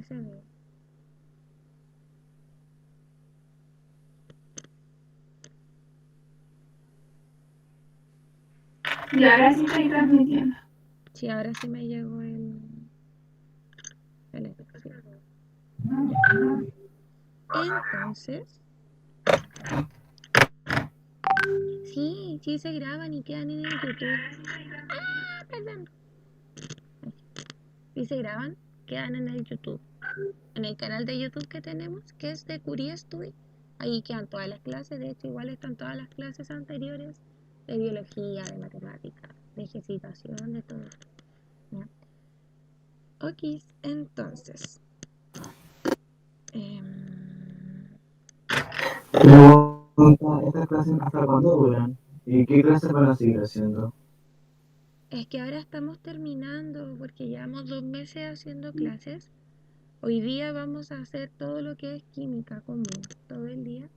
LCD. Y ahora sí estoy transmitiendo. Sí, ahora sí me llegó el sí. Ya. Entonces, sí se graban y quedan en el YouTube. Ah, perdón. Sí se graban, quedan en el YouTube. En el canal de YouTube que tenemos, que es de Curie Study. Ahí quedan todas las clases, de hecho igual están todas las clases anteriores de biología, de matemática, de ejercitación, de todo. ¿Ya? Ok, entonces. ¿Estas clases hasta cuándo duran? ¿Y qué clases van a seguir haciendo? Es que ahora estamos terminando porque llevamos 2 meses haciendo clases. Hoy día vamos a hacer todo lo que es química común, todo el día.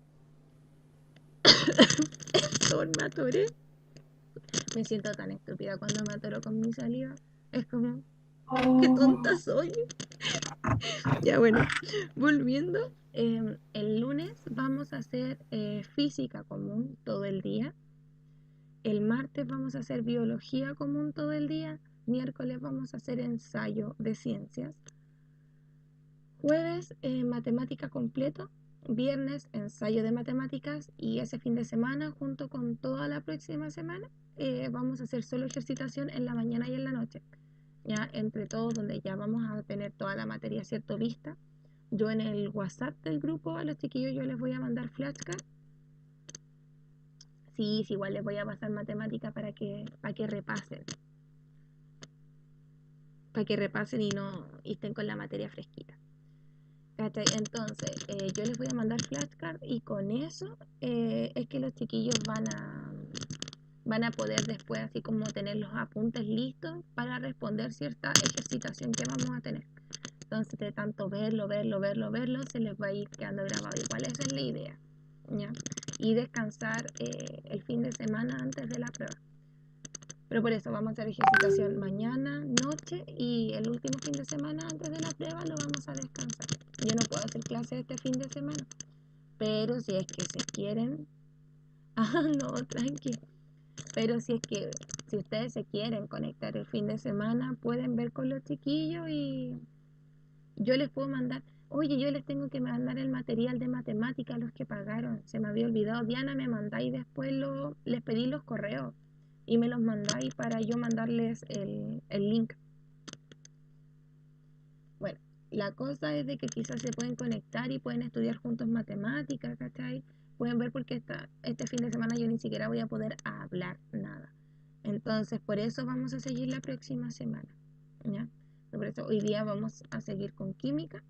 Me atoré. Me siento tan estúpida cuando me atoro con mi saliva. Es como, qué tonta soy. Ya bueno, volviendo. El lunes vamos a hacer física común todo el día. El martes vamos a hacer biología común todo el día. Miércoles vamos a hacer ensayo de ciencias. Jueves, matemática completo. Viernes, ensayo de matemáticas. Y ese fin de semana, junto con toda la próxima semana, vamos a hacer solo ejercitación en la mañana y en la noche. Ya entre todos, donde ya vamos a tener toda la materia, ¿cierto? Vista. Yo en el WhatsApp del grupo a los chiquillos yo les voy a mandar flashcards. Sí, igual les voy a pasar matemática para que repasen. Para que repasen y estén con la materia fresquita. ¿Cachai? Entonces, yo les voy a mandar flashcards y con eso es que los chiquillos van a poder después así como tener los apuntes listos para responder cierta ejercitación que vamos a tener. Entonces, de tanto verlo, se les va a ir quedando grabado. Igual esa es la idea, ¿ya? Y descansar el fin de semana antes de la prueba. Pero por eso vamos a hacer ejercitación mañana, noche y el último fin de semana antes de la prueba lo vamos a descansar. Yo no puedo hacer clases este fin de semana, pero si es que se quieren, no, tranqui. Pero si ustedes se quieren conectar el fin de semana, pueden ver con los chiquillos y yo les puedo mandar. Oye, yo les tengo que mandar el material de matemática a los que pagaron. Se me había olvidado. Diana, me mandáis después les pedí los correos y me los mandáis para yo mandarles el link. Bueno, la cosa es de que quizás se pueden conectar y pueden estudiar juntos matemáticas, ¿cachai? Pueden ver porque este fin de semana yo ni siquiera voy a poder hablar nada. Entonces, por eso vamos a seguir la próxima semana, ¿ya? Por eso hoy día vamos a seguir con química.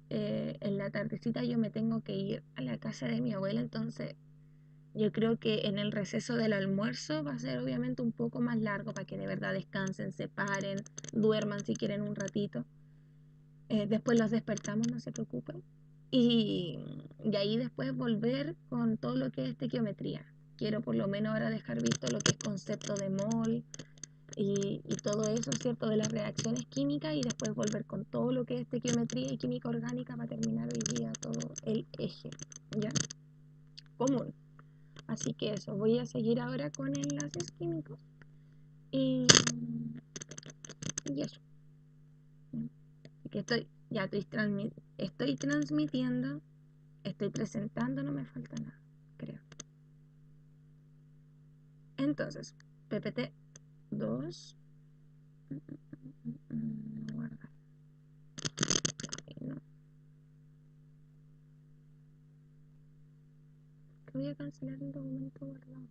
En la tardecita yo me tengo que ir a la casa de mi abuela, entonces yo creo que en el receso del almuerzo va a ser obviamente un poco más largo para que de verdad descansen, se paren, duerman si quieren un ratito. Después los despertamos, no se preocupen. Y de ahí después volver con todo lo que es estequiometría. Quiero por lo menos ahora dejar visto lo que es concepto de mol y todo eso, ¿cierto? De las reacciones químicas y después volver con todo lo que es estequiometría y química orgánica para terminar hoy día todo el eje, ¿ya? Común. Así que eso, voy a seguir ahora con enlaces químicos y, y eso. Así que estoy transmitiendo, estoy presentando, no me falta nada, creo. Entonces, PPT 2. Guardar. Ay, no. Voy a cancelar el documento guardado.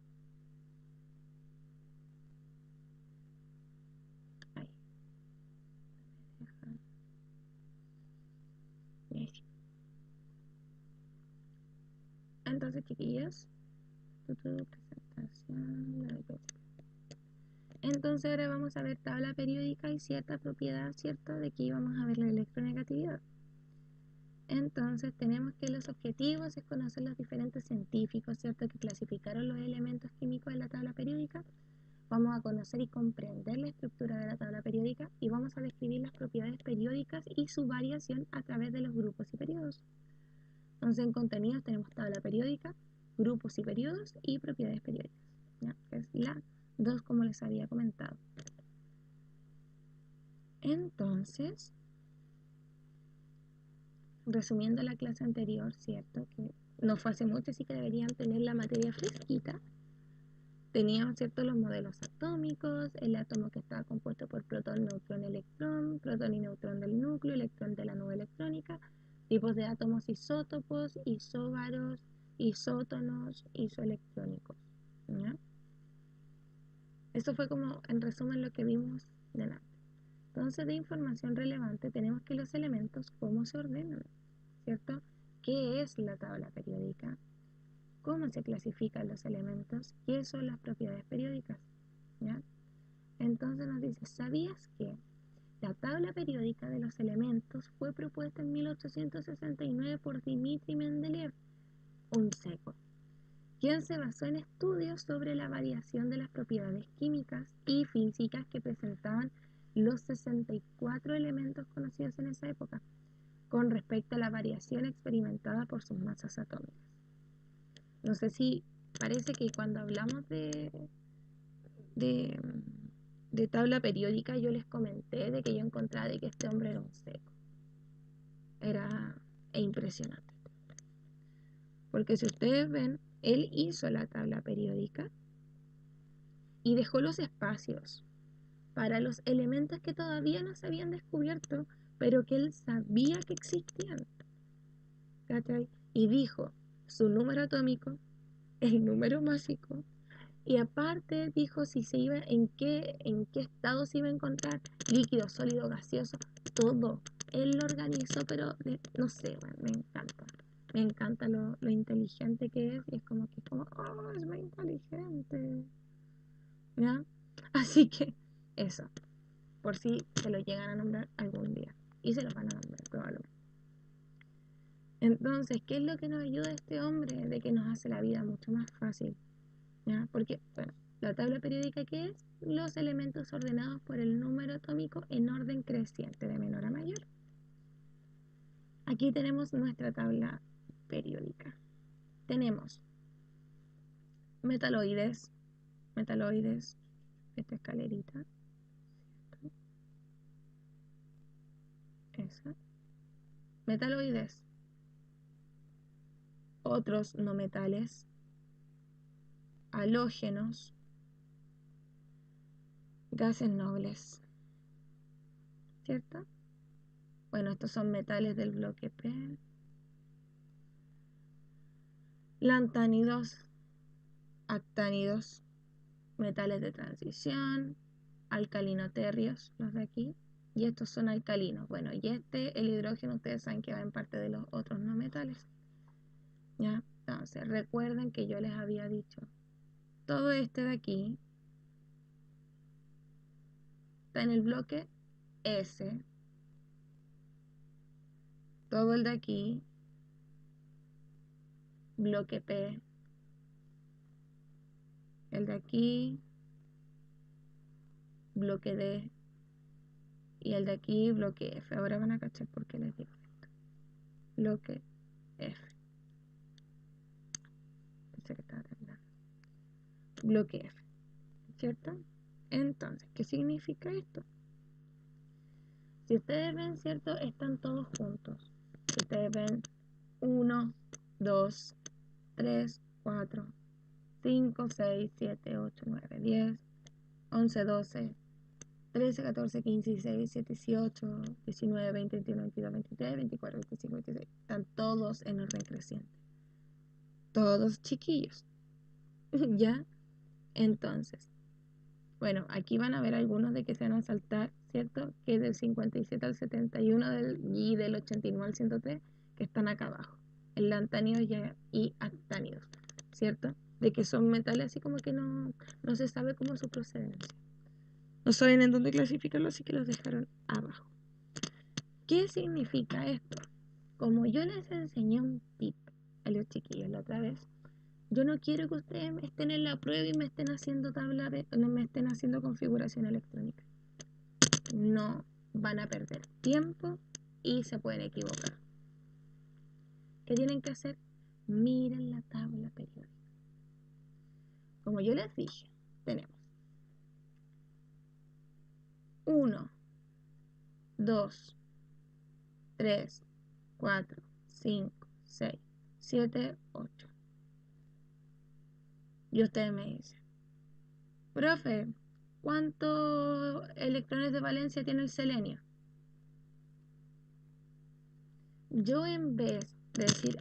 Ahí. Ahí. Entonces, chiquillas, presentación. Entonces ahora vamos a ver tabla periódica y cierta propiedad, ¿cierto? De aquí vamos a ver la electronegatividad. Entonces tenemos que los objetivos es conocer los diferentes científicos, ¿cierto? Que clasificaron los elementos químicos en la tabla periódica. vamos a conocer y comprender la estructura de la tabla periódica y vamos a describir las propiedades periódicas y su variación a través de los grupos y periodos. Entonces, en contenidos tenemos tabla periódica, grupos y periodos y propiedades periódicas, ¿ya? Que es la 2 como les había comentado. Entonces, resumiendo la clase anterior, ¿cierto? Que no fue hace mucho, así que deberían tener la materia fresquita. Teníamos, ¿cierto?, los modelos atómicos, el átomo que estaba compuesto por protón, neutrón, electrón, protón y neutrón del núcleo, electrón de la nube electrónica, tipos de átomos isótopos, isóbaros, isótonos, isoelectrónicos, ¿ya? Esto fue como, en resumen, lo que vimos delante. Entonces, de información relevante tenemos que los elementos, cómo se ordenan, ¿cierto? ¿Qué es la tabla periódica? ¿Cómo se clasifican los elementos? ¿Qué son las propiedades periódicas? ¿Ya? Entonces nos dice, ¿sabías que la tabla periódica de los elementos fue propuesta en 1869 por Dmitri Mendeleev, un seco, quien se basó en estudios sobre la variación de las propiedades químicas y físicas que presentaban los 64 elementos conocidos en esa época, con respecto a la variación experimentada por sus masas atómicas? No sé si parece que cuando hablamos de, de tabla periódica yo les comenté de que yo encontraba de que este hombre era un seco. Era impresionante. Porque si ustedes ven, él hizo la tabla periódica y dejó los espacios para los elementos que todavía no se habían descubierto, pero que él sabía que existían. ¿Cachai? Y dijo su número atómico, el número másico, y aparte dijo si se iba, en qué estado se iba a encontrar, líquido, sólido, gaseoso, todo. Él lo organizó, pero no sé, bueno, me encanta. Me encanta lo inteligente que es, y es como que oh, es muy inteligente. ¿Ya? Así que eso, por si se lo llegan a nombrar algún día. Y se lo van a nombrar probablemente. Entonces, ¿qué es lo que nos ayuda este hombre? De que nos hace la vida mucho más fácil. ¿Ya? Porque, bueno, la tabla periódica, ¿qué es? Los elementos ordenados por el número atómico en orden creciente, de menor a mayor. Aquí tenemos nuestra tabla periódica. Tenemos metaloides, esta escalerita, ¿cierto? Esa. Metaloides, otros no metales, halógenos, gases nobles, ¿cierto? Bueno, estos son metales del bloque P. Lantánidos, actánidos, metales de transición, alcalinoterrios, los de aquí, y estos son alcalinos. Bueno, y el hidrógeno, ustedes saben que va en parte de los otros no metales. ¿Ya? Entonces, recuerden que yo les había dicho, todo este de aquí está en el bloque S, todo el de aquí, bloque P, el de aquí, bloque D, y el de aquí, bloque F. Ahora van a cachar por qué les digo esto. Bloque F. Pensé que estaba terminando. Bloque F, ¿cierto? Entonces, ¿qué significa esto? Si ustedes ven, ¿cierto? Están todos juntos. Si ustedes ven 1, 2, 3, 4, 5, 6, 7, 8, 9, 10, 11, 12, 13, 14, 15, 16, 17, 18, 19, 20, 21, 22, 23, 24, 25, 26. Están todos en orden creciente. Todos chiquillos. ¿Ya? Entonces, bueno, aquí van a ver algunos de que se van a saltar, ¿cierto? Que del 57 al 71 y del 89 al 103, que están acá abajo. El lantánidos y actánidos, ¿cierto? De que son metales así como que no se sabe cómo su procedencia. No saben en dónde clasificarlo, así que los dejaron abajo. ¿Qué significa esto? Como yo les enseñé un tip a los chiquillos la otra vez, Yo no quiero que ustedes estén en la prueba y me estén haciendo no me estén haciendo configuración electrónica. No van a perder tiempo y se pueden equivocar. ¿Qué tienen que hacer? Miren la tabla periódica. Como yo les dije, tenemos 1, 2, 3, 4, 5, 6, 7, 8. Y ustedes me dicen, profe, ¿cuántos electrones de valencia tiene el selenio? Yo en vez de decir,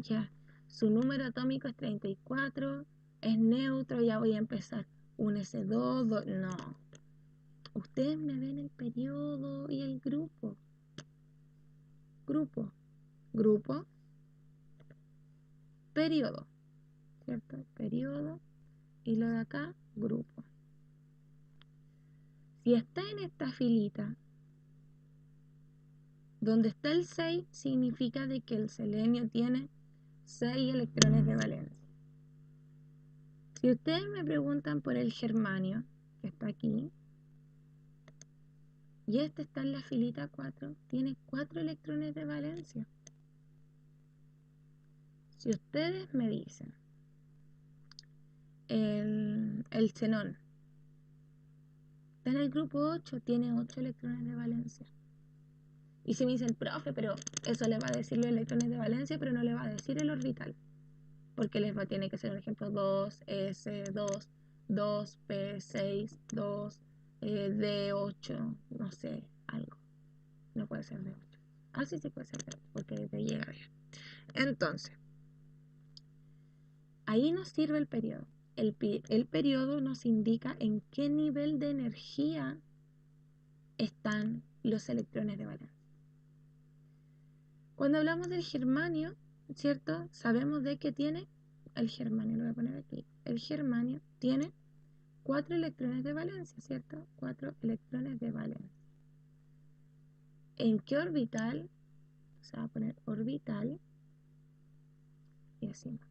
ya, su número atómico es 34, es neutro, ya voy a empezar. Un S2, no. Ustedes me ven el periodo y el grupo. Grupo, periodo, ¿cierto? Periodo y lo de acá, grupo. Si está en esta filita, donde está el 6, significa de que el selenio tiene 6 electrones de valencia. Si ustedes me preguntan por el germanio, que está aquí, y este está en la filita 4, tiene 4 electrones de valencia. Si ustedes me dicen el xenón está en el grupo 8, tiene 8 electrones de valencia. Y si me dicen, profe, pero eso le va a decir los electrones de valencia, pero no le va a decir el orbital. Porque tiene que ser, por ejemplo, 2s2, 2p6, 2d8, no sé, algo. No puede ser de 8. Sí puede ser de 8, porque te llega bien. Entonces, ahí nos sirve el periodo. El periodo nos indica en qué nivel de energía están los electrones de valencia. Cuando hablamos del germanio, ¿cierto? Sabemos de que tiene el germanio, lo voy a poner aquí. El germanio tiene 4 electrones de valencia, ¿cierto? 4 electrones de valencia. ¿En qué orbital? Se va a poner orbital y así más.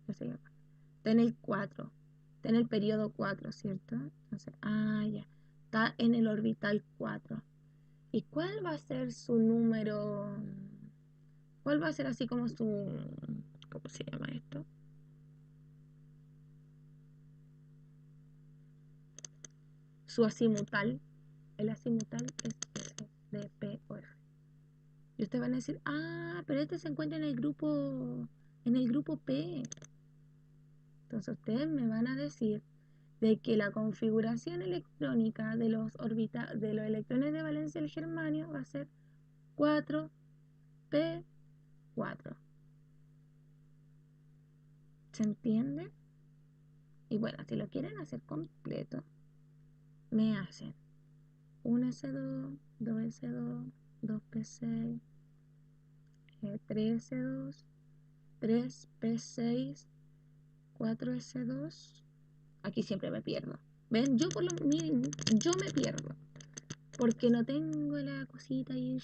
Está en el 4, está en el periodo 4, ¿cierto? Entonces, ya, está en el orbital 4. ¿Y cuál va a ser su número? ¿Cuál va a ser así como su... ¿Cómo se llama esto? Su azimutal. El azimutal es S, D, P o F. Y ustedes van a decir, pero este se encuentra en el grupo P. Entonces ustedes me van a decir de que la configuración electrónica de los electrones de valencia del germanio va a ser 4P4. ¿Se entiende? Y bueno, si lo quieren hacer completo, me hacen 1S2, 2S2, 2P6, 3S2, 3P6, 4S2. Aquí siempre me pierdo. ¿Ven? Yo me pierdo. Porque no tengo la cosita ahí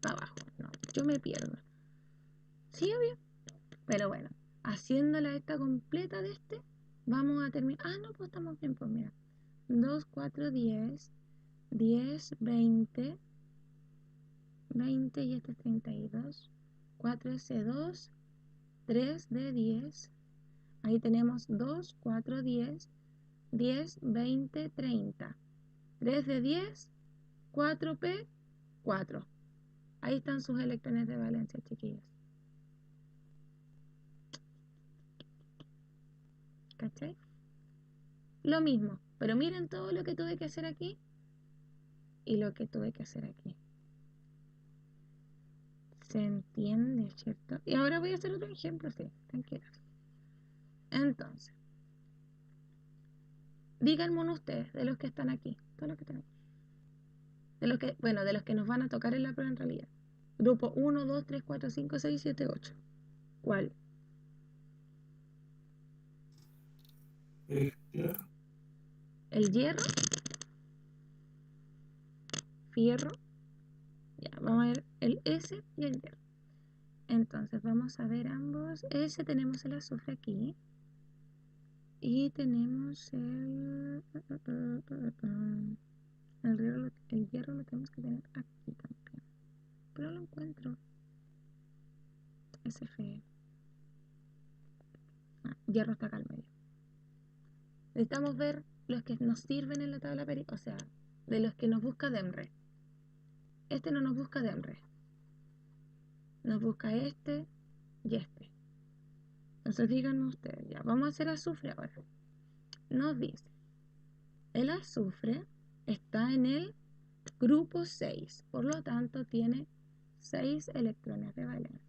para abajo. No, yo me pierdo. Sí, obvio. Pero bueno, haciéndola esta completa de vamos a terminar. No, pues estamos bien, pues mira. 2, 4, 10, 10, 20, 20 y este es 32. 4S2, 3 de 10. Ahí tenemos 2, 4, 10, 10, 20, 30. 3 de 10, 4P, 4. Ahí están sus electrones de valencia, chiquillos. ¿Cachai? Lo mismo, pero miren todo lo que tuve que hacer aquí y lo que tuve que hacer aquí. ¿Se entiende, cierto? Y ahora voy a hacer otro ejemplo, sí, tranquilos. Entonces, díganme uno ustedes, de los que están aquí, todos los que están aquí. De los que nos van a tocar en la prueba en realidad. Grupo 1, 2, 3, 4, 5, 6, 7, 8. ¿Cuál? El hierro. Fierro. Ya, vamos a ver el S y el hierro. Entonces vamos a ver ambos. Ese tenemos el azufre aquí. Y tenemos el hierro lo tenemos que tener aquí también. Pero no lo encuentro. Fe. Hierro está acá al medio. Necesitamos ver los que nos sirven en la tabla periódica, o sea, de los que nos busca DEMRE. Este no nos busca DEMRE. Nos busca este y este. Entonces díganme ustedes, ya, vamos a hacer azufre ahora. Nos dice, el azufre está en el grupo 6, por lo tanto tiene 6 electrones de valencia.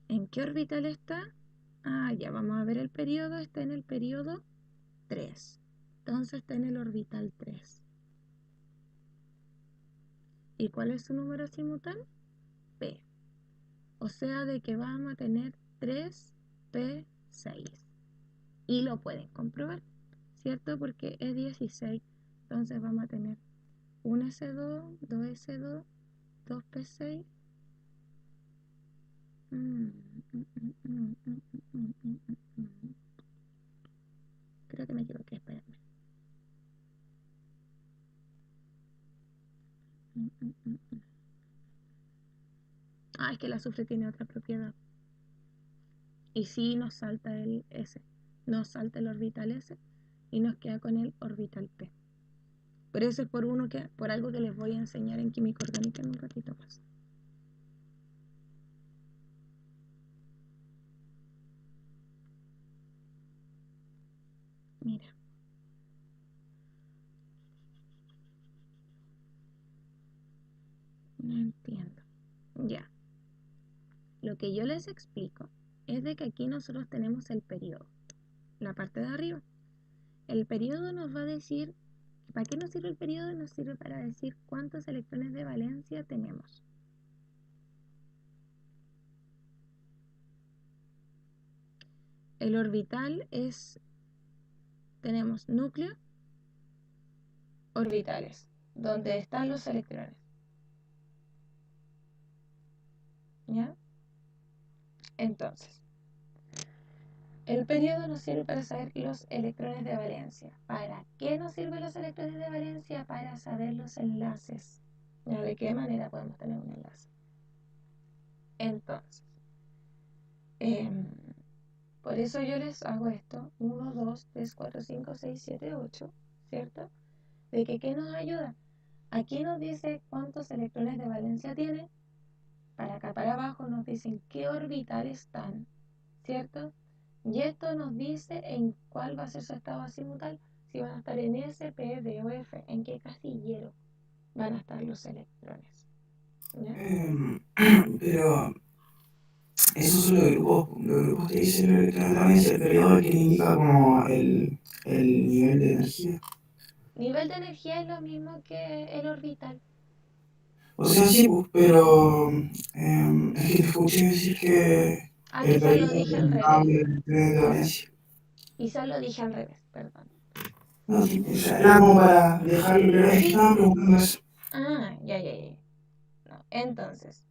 ¿En qué orbital está? Ya vamos a ver el periodo, está en el periodo 3. Entonces está en el orbital 3. ¿Y cuál es su número azimutal? P. O sea, de que vamos a tener 3P6. Y lo pueden comprobar, ¿cierto? Porque es 16. Entonces vamos a tener 1S2, 2S2, 2P6. Creo que me equivoqué, espérame. Es que el azufre tiene otra propiedad. Y sí nos salta el S. Nos salta el orbital S y nos queda con el orbital P. Pero eso es por algo que les voy a enseñar en química orgánica en un ratito más. Mira. No entiendo. Ya. Lo que yo les explico es de que aquí nosotros tenemos el periodo, la parte de arriba. El periodo nos va a decir, ¿para qué nos sirve el periodo? Nos sirve para decir cuántos electrones de valencia tenemos. El orbital tenemos núcleo, orbitales, donde están los electrones. ¿Ya? Entonces, el periodo nos sirve para saber los electrones de valencia. ¿Para qué nos sirven los electrones de valencia? Para saber los enlaces. ¿Ya? ¿De qué manera podemos tener un enlace? Entonces, por eso yo les hago esto. 1, 2, 3, 4, 5, 6, 7, 8. ¿Cierto? ¿De qué nos ayuda? Aquí nos dice cuántos electrones de valencia tiene. Para acá para abajo nos dicen qué orbital están. ¿Cierto? Y esto nos dice en cuál va a ser su estado azimutal, si van a estar en S, P, D o F, en qué casillero van a estar los electrones. ¿Ya? Pero esos son los grupos que dicen los electrones de valencia, el periodo que indica como el nivel de energía. Nivel de energía es lo mismo que el orbital. O sea, sí, pues, pero es que te escuché decir que el Quizás lo periodo dije al indicaba revés. los electrones de valencia. Quizás lo dije al revés, perdón. No, sí, o sea, era como para dejarlo claro, es que estaban preguntando eso. Ya. No. Entonces,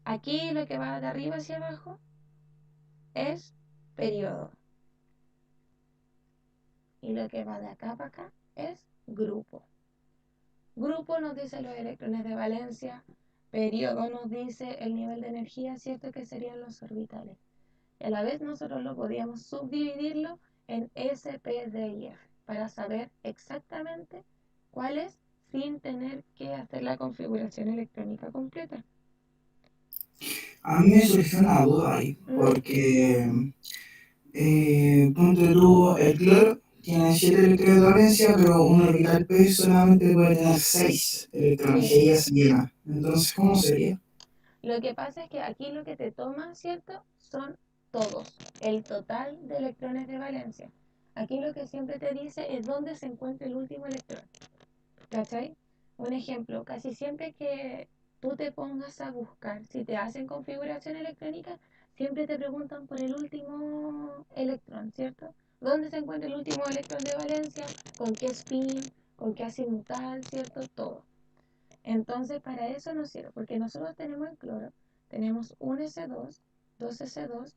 aquí lo que va de arriba hacia abajo es periodo. Y lo que va de acá para acá es grupo. Grupo nos dice los electrones de valencia. Periodo nos dice el nivel de energía, ¿cierto? Que serían los orbitales. Y a la vez nosotros lo podíamos subdividirlo en S, P, D y F para saber exactamente cuál es sin tener que hacer la configuración electrónica completa. A mí me surgió una duda ahí, porque ponte tú, el cloro tiene 7 electrones de valencia, pero un orbital P solamente puede tener 6 electrones y ella se llena. Entonces, ¿cómo sería? Lo que pasa es que aquí lo que te toma, ¿cierto? Son todos, el total de electrones de valencia. Aquí lo que siempre te dice es dónde se encuentra el último electrón. ¿Cachai? Un ejemplo, casi siempre que tú te pongas a buscar, si te hacen configuración electrónica, siempre te preguntan por el último electrón, ¿cierto? ¿Dónde se encuentra el último electrón de valencia? ¿Con qué spin? ¿Con qué azimutal? ¿Cierto? Todo. Entonces, para eso nos sirve, porque nosotros tenemos el cloro, tenemos un S2, 2S2,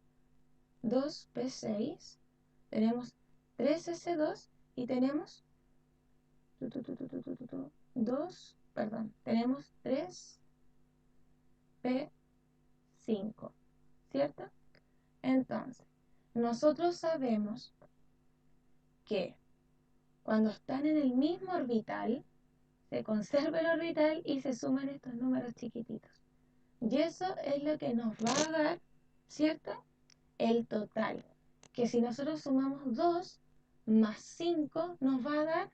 2P6, tenemos 3S2 y tenemos tenemos 3P5, ¿cierto? Entonces, nosotros sabemos que cuando están en el mismo orbital, se conserva el orbital y se suman estos números chiquititos. Y eso es lo que nos va a dar, ¿cierto? El total. Que si nosotros sumamos 2 más 5, nos va a dar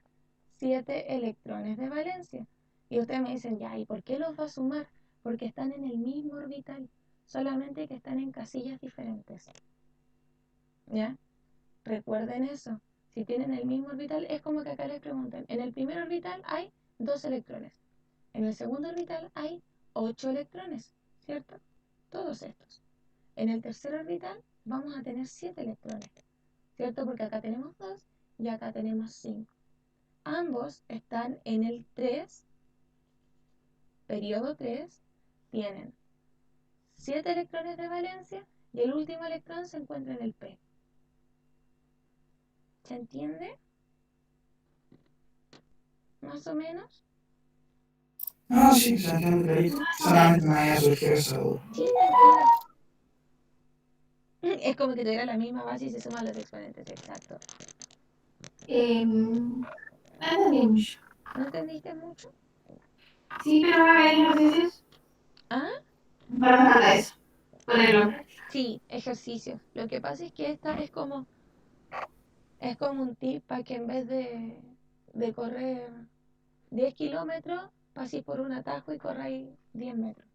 7 electrones de valencia. Y ustedes me dicen, ya, ¿y por qué los va a sumar? Porque están en el mismo orbital, solamente que están en casillas diferentes. ¿Ya? Recuerden eso. Si tienen el mismo orbital, es como que acá les preguntan, en el primer orbital hay 2 electrones. En el segundo orbital hay 8 electrones, ¿cierto? Todos estos. En el tercer orbital vamos a tener 7 electrones, ¿cierto? Porque acá tenemos 2 y acá tenemos 5. Ambos están en el 3, periodo 3, tienen 7 electrones de valencia y el último electrón se encuentra en el P. ¿Se entiende? ¿Más o menos? No, sí, se entiende clarito. Solamente me había surgido esa duda. Sí, tranquilo. Es como que tuviera la misma base y se suman los exponentes, exacto. No entendí mucho. ¿No entendiste mucho? Sí, pero va a haber ejercicios ¿Ah? para mejorar eso. Ponerlo. Sí, ejercicios. Lo que pasa es que esta es como un tip para que en vez de correr 10 kilómetros, paséis por un atajo y corráis 10 metros.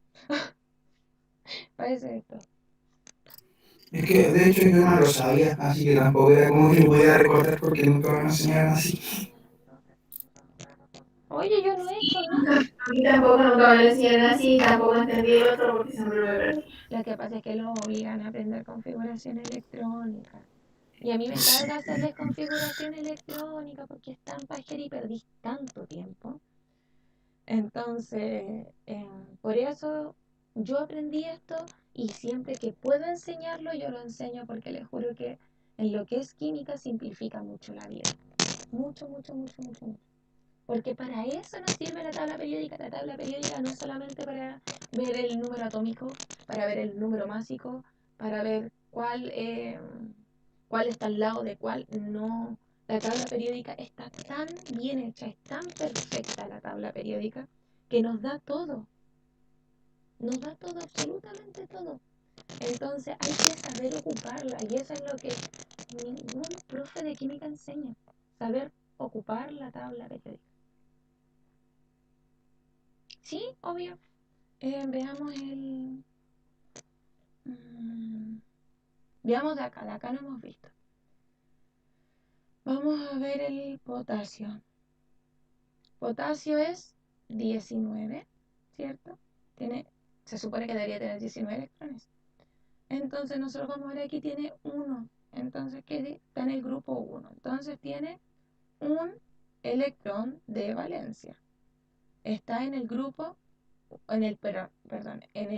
Parece esto. Es que de hecho yo no lo sabía, así que tampoco era como que lo podía recordar porque nunca me lo enseñaron así. Oye, yo no he hecho nada. A mí tampoco nunca me lo enseñaron así, tampoco entendí el otro porque siempre lo perdí. Lo que pasa es que lo obligan a aprender configuración electrónica. Y a mí me carga hacerles configuración electrónica porque es tan pajera y perdís tanto tiempo. Entonces, por eso yo aprendí esto y siempre que puedo enseñarlo, yo lo enseño porque les juro que en lo que es química simplifica mucho la vida. Mucho, mucho, mucho, mucho, mucho. Porque para eso nos sirve la tabla periódica. La tabla periódica no es solamente para ver el número atómico, para ver el número másico, para ver cuál está al lado de cuál. No. La tabla periódica está tan bien hecha, es tan perfecta la tabla periódica, que nos da todo. Nos da todo, absolutamente todo. Entonces hay que saber ocuparla y eso es lo que ningún profe de química enseña. Saber ocupar la tabla periódica. Sí, obvio. Veamos veamos de acá no hemos visto. Vamos a ver el potasio. Potasio es 19, ¿cierto? Se supone que debería tener 19 electrones. Entonces nosotros vamos a ver aquí tiene 1. Entonces, ¿qué está en el grupo 1? Entonces tiene un electrón de valencia. Está en el grupo en el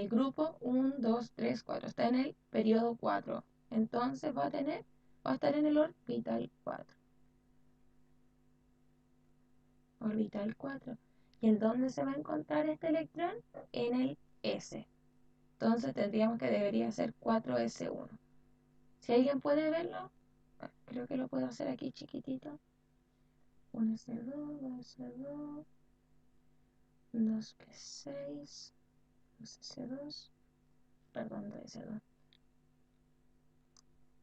grupo 1, 2, 3, 4, está en el periodo 4, entonces va a estar en el orbital 4. Orbital 4. ¿Y en dónde se va a encontrar este electrón? En el S. Entonces tendríamos que debería ser 4S1. Si alguien puede verlo, creo que lo puedo hacer aquí chiquitito. 1S2, 2S2, 2P6, 2S2, perdón, 2S2.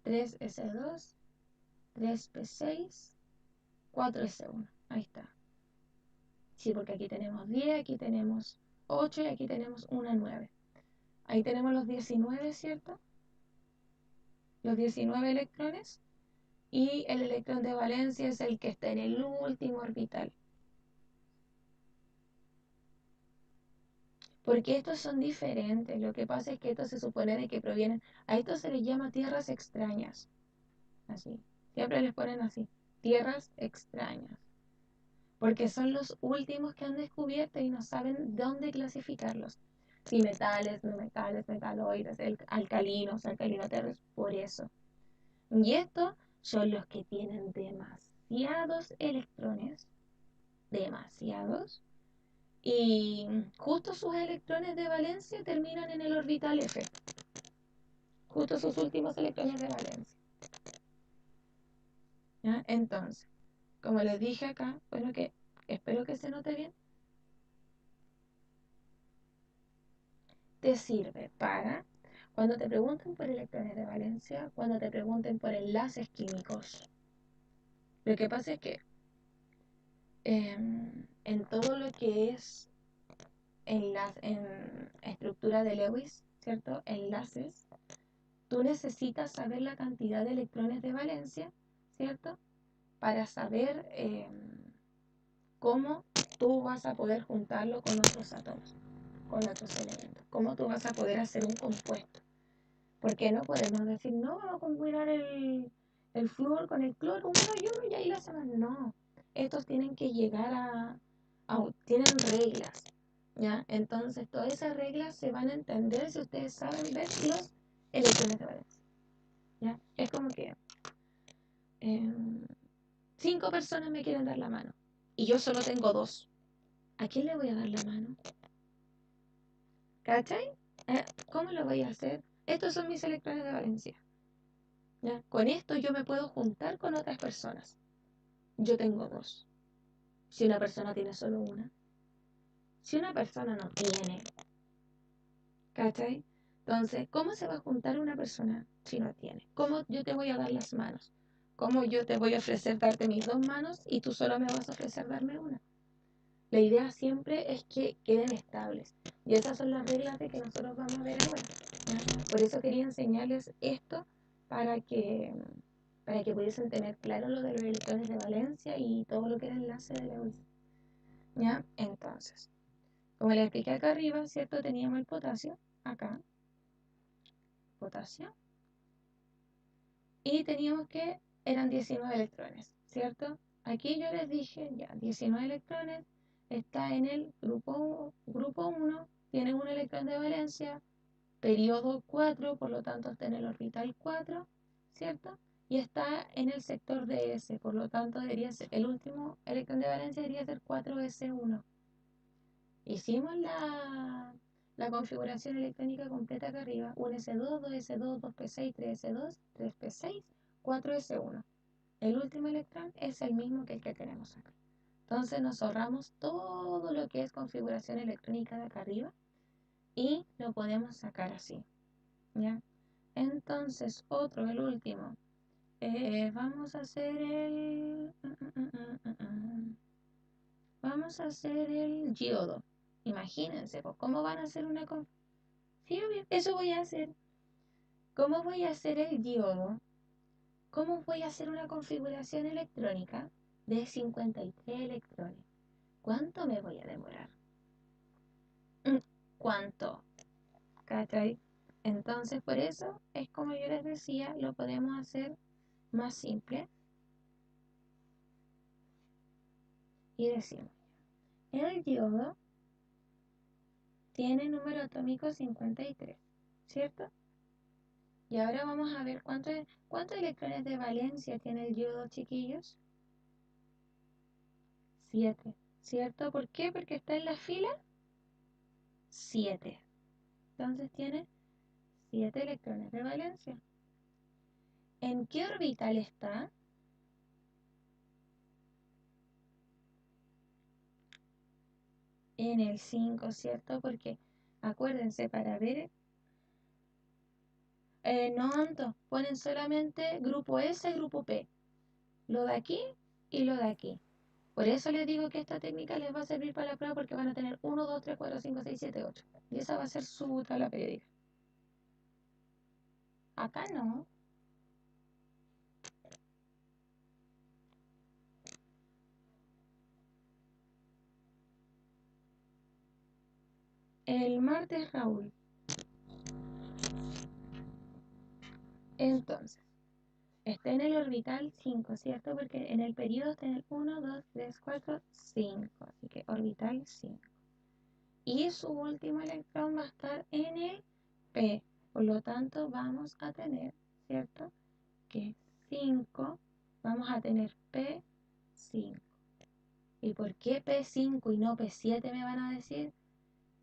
3S2, 3P6, 4S1. Ahí está. Sí, porque aquí tenemos 10, aquí tenemos 8 y aquí tenemos una 9. Ahí tenemos los 19, ¿cierto? Los 19 electrones. Y el electrón de valencia es el que está en el último orbital. Porque estos son diferentes. Lo que pasa es que estos se supone de que provienen. A estos se les llama tierras extrañas. Así. Siempre les ponen así. Tierras extrañas. porque son los últimos que han descubierto y no saben dónde clasificarlos. Si metales, no metales, metaloides, alcalinos, alcalinoterros, por eso. Y estos son los que tienen demasiados electrones, demasiados, y justo sus electrones de valencia terminan en el orbital F, justo sus últimos electrones de valencia. ¿Ya? Entonces, como les dije acá, bueno, que espero que se note bien, te sirve para cuando te pregunten por electrones de valencia, cuando te pregunten por enlaces químicos. Lo que pasa es que en todo lo que es en estructura de Lewis, ¿cierto? Enlaces, tú necesitas saber la cantidad de electrones de valencia, ¿cierto? Para saber cómo tú vas a poder juntarlo con otros átomos, con otros elementos, cómo tú vas a poder hacer un compuesto. Porque no podemos decir, no, vamos a combinar el flúor con el cloro, uno y ahí lo hacemos. No, estos tienen que llegar tienen reglas, ¿ya? Entonces, todas esas reglas se van a entender si ustedes saben ver los electrones de valencia, ¿ya? Es como que 5 personas me quieren dar la mano y yo solo tengo 2. ¿A quién le voy a dar la mano? ¿Cachai? ¿Cómo lo voy a hacer? Estos son mis electrones de valencia. ¿Ya? Con esto yo me puedo juntar con otras personas. Yo tengo 2. Si una persona tiene solo una. Si una persona no tiene. ¿Cachai? Entonces, ¿cómo se va a juntar una persona si no tiene? ¿Cómo yo te voy a dar las manos? ¿Cómo yo te voy a ofrecer darte mis 2 manos y tú solo me vas a ofrecer darme una? La idea siempre es que queden estables. Y esas son las reglas de que nosotros vamos a ver ahora. ¿Ya? Por eso quería enseñarles esto para que pudiesen tener claro lo de los electrones de valencia y todo lo que era enlace de Lewis. ¿Ya? Entonces, como les expliqué acá arriba, ¿cierto? Teníamos el potasio, acá, potasio, y teníamos que eran 19 electrones, ¿cierto? Aquí yo les dije, ya, 19 electrones, está en el grupo 1, tiene un electrón de valencia, periodo 4, por lo tanto está en el orbital 4, ¿cierto? Y está en el sector DS, por lo tanto debería ser, el último electrón de valencia debería ser 4s1. Hicimos la configuración electrónica completa acá arriba, 1s2, 2s2, 2p6, 3s2, 3p6, 4s1. El último electrón es el mismo que el que tenemos acá. Entonces nos ahorramos todo lo que es configuración electrónica de acá arriba y lo podemos sacar así, ¿ya? Entonces, el último. Vamos a hacer vamos a hacer el diodo. Imagínense, pues, ¿cómo van a hacer una Sí, obvio, eso voy a hacer. ¿Cómo voy a hacer el diodo? ¿Cómo voy a hacer una configuración electrónica de 53 electrones? ¿Cuánto me voy a demorar? ¿Cuánto? ¿Cachai? Entonces, por eso es como yo les decía, lo podemos hacer más simple y decimos, el diodo tiene número atómico 53, ¿cierto? Y ahora vamos a ver cuántos electrones de valencia tiene el diodo, chiquillos. 7, ¿cierto? ¿Por qué? Porque está en la fila 7. Entonces tiene 7 electrones de valencia. ¿En qué orbital está? En el 5, ¿cierto? Porque acuérdense, para ver... no, Anto, ponen solamente grupo S y grupo P. Lo de aquí y lo de aquí. Por eso les digo que esta técnica les va a servir para la prueba porque van a tener 1, 2, 3, 4, 5, 6, 7, 8. Y esa va a ser su tabla periódica. Acá no. El martes, Raúl. Entonces, Está en el orbital 5, ¿cierto? Porque en el periodo está en el 1, 2, 3, 4, 5. Así que orbital 5. Y su último electrón va a estar en el P. Por lo tanto, vamos a tener, ¿cierto? Que 5, vamos a tener P5. ¿Y por qué P5 y no P7 me van a decir?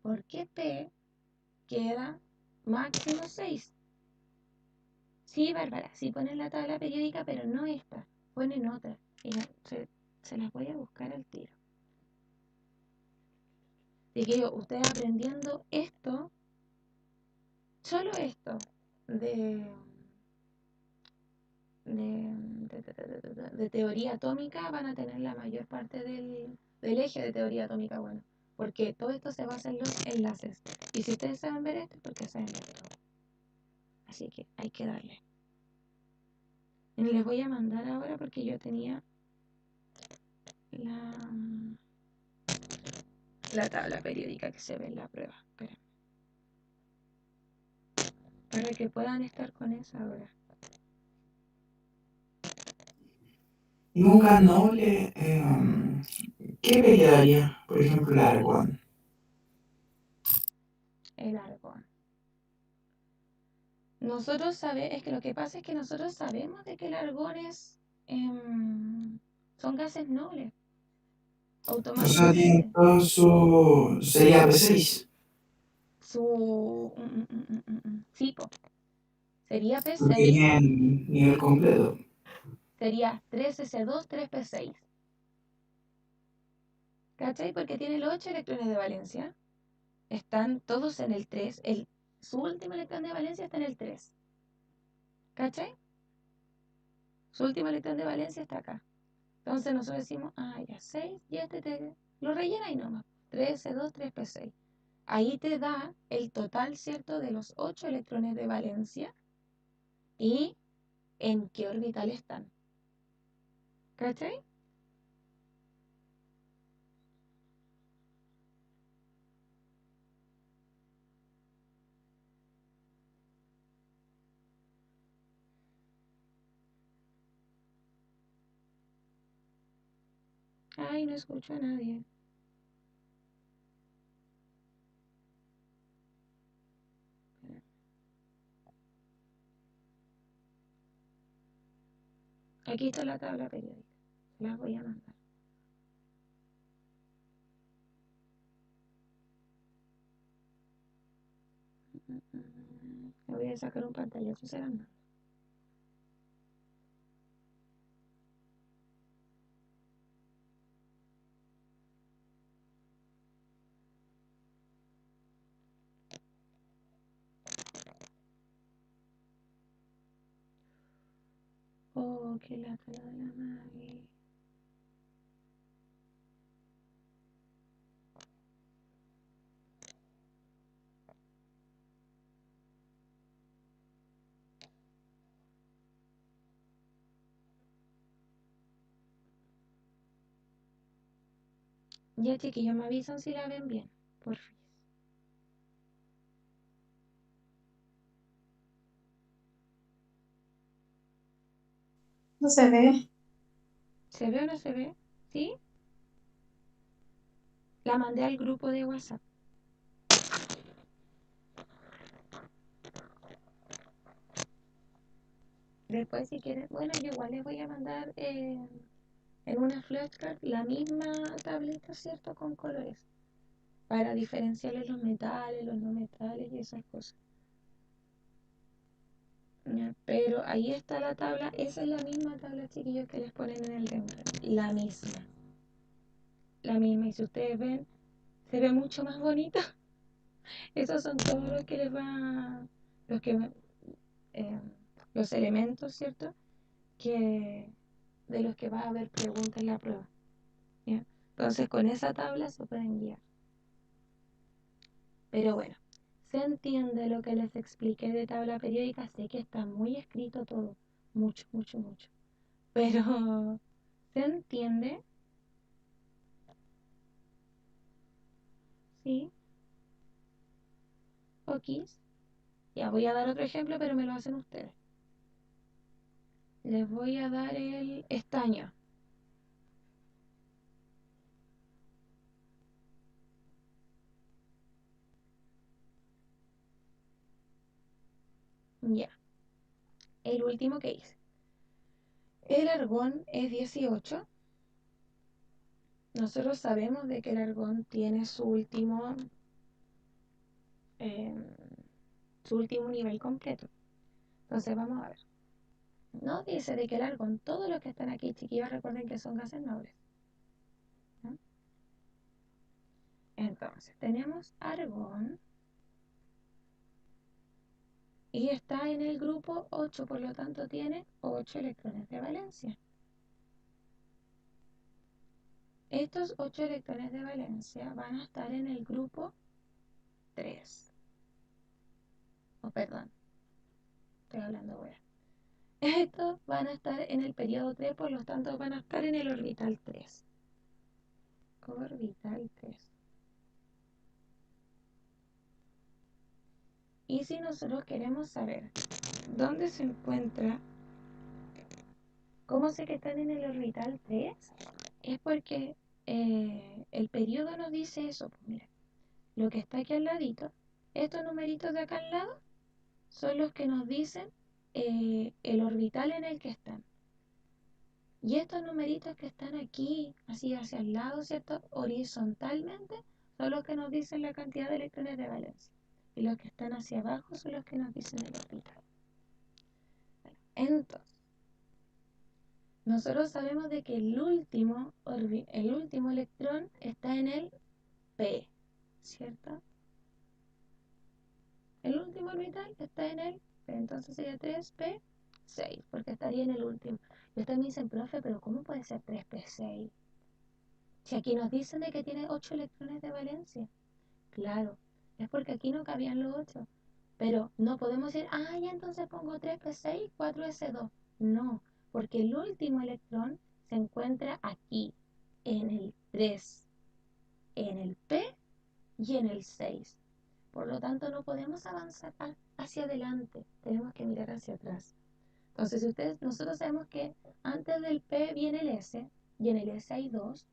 Porque P queda máximo 6. Sí, Bárbara, sí ponen la tabla periódica, pero no esta, ponen otra. Y se las voy a buscar al tiro. Así que ustedes aprendiendo esto, solo esto, de, de teoría atómica, van a tener la mayor parte del eje de teoría atómica, bueno. Porque todo esto se basa en los enlaces. Y si ustedes saben ver esto, porque saben esto. Así que hay que darle. Y les voy a mandar ahora porque yo tenía la tabla periódica que se ve en la prueba. Espera. Para que puedan estar con esa ahora. Y un gas noble, ¿qué P quedaría? Por ejemplo, el argón. El argón. Nosotros sabemos, es que lo que pasa es que nosotros sabemos de que el argón es, son gases nobles, O sea, en automáticamente. caso sería P6. Sí, sería Porque P6, tiene el nivel completo. sería 3s2, 3p6. ¿Cachai? Porque tiene los 8 electrones de valencia. Están todos en el 3. Su último electrón de valencia está en el 3. ¿Cachai? Su último electrón de valencia está acá. Entonces nosotros decimos, ya 6, y lo rellena y nomás. 3s2, 3p6. Ahí te da el total, ¿cierto?, de los 8 electrones de valencia y en qué orbital están. ¿Cachai? Ay, no escucho a nadie. Aquí está la tabla periódica. Se las voy a mandar. Le voy a sacar un pantallazo, se las mando. Oh, qué lata la de la Maggie. Ya, chiquillos, me avisan si la ven bien, por fin. No se ve. ¿Se ve o no se ve? ¿Sí? La mandé al grupo de WhatsApp. Después, si quieren, bueno, yo igual les voy a mandar en una flashcard la misma tablita, ¿cierto? Con colores. Para diferenciarles los metales, los no metales y esas cosas. Ya, pero ahí está la tabla. Esa es la misma tabla, chiquillos, que les ponen en el demo. La misma. La misma. Y si ustedes ven, se ve mucho más bonito. Esos son todos los que les va, los que, eh, los elementos, ¿cierto? Que de los que va a haber preguntas en la prueba. ¿Ya? Entonces con esa tabla se pueden guiar. Pero bueno, se entiende lo que les expliqué de tabla periódica. Sé que está muy escrito todo. Mucho, mucho, mucho. Pero se entiende. Sí. Okis. Ya voy a dar otro ejemplo, pero me lo hacen ustedes. les voy a dar el estaño. Ya. El último que hice. El argón es 18. Nosotros sabemos de que el argón tiene su último nivel completo. Entonces vamos a ver. Nos dice de que el argón, todos los que están aquí, chiquillos, recuerden que son gases nobles. ¿No? Entonces, tenemos argón y está en el grupo 8, por lo tanto tiene 8 electrones de valencia. Estos 8 electrones de valencia van a estar en el grupo 3. Oh, perdón, estoy hablando wea. Estos van a estar en el periodo 3, por lo tanto van a estar en el orbital 3. Orbital 3. Y si nosotros queremos saber dónde se encuentra, cómo sé que están en el orbital 3, es porque el periodo nos dice eso. Pues mira, lo que está aquí al ladito, estos numeritos de acá al lado, son los que nos dicen el orbital en el que están. Y estos numeritos que están aquí, así hacia el lado, ¿cierto? Horizontalmente, son los que nos dicen la cantidad de electrones de valencia. Y los que están hacia abajo son los que nos dicen el orbital. Bueno, entonces, nosotros sabemos de que el último electrón está en el P, ¿cierto? El último orbital está en el P, entonces sería 3p6, porque estaría en el último. Y ustedes me dicen, profe, pero ¿cómo puede ser 3p6? Si aquí nos dicen de que tiene 8 electrones de valencia. Claro, es porque aquí no cabían los 8. Pero no podemos decir, ya entonces pongo 3p6, 4s2. No, porque el último electrón se encuentra aquí, en el 3, en el P y en el 6. Por lo tanto, no podemos avanzar hacia adelante, tenemos que mirar hacia atrás. Entonces, nosotros sabemos que antes del P viene el S, y en el S hay 2,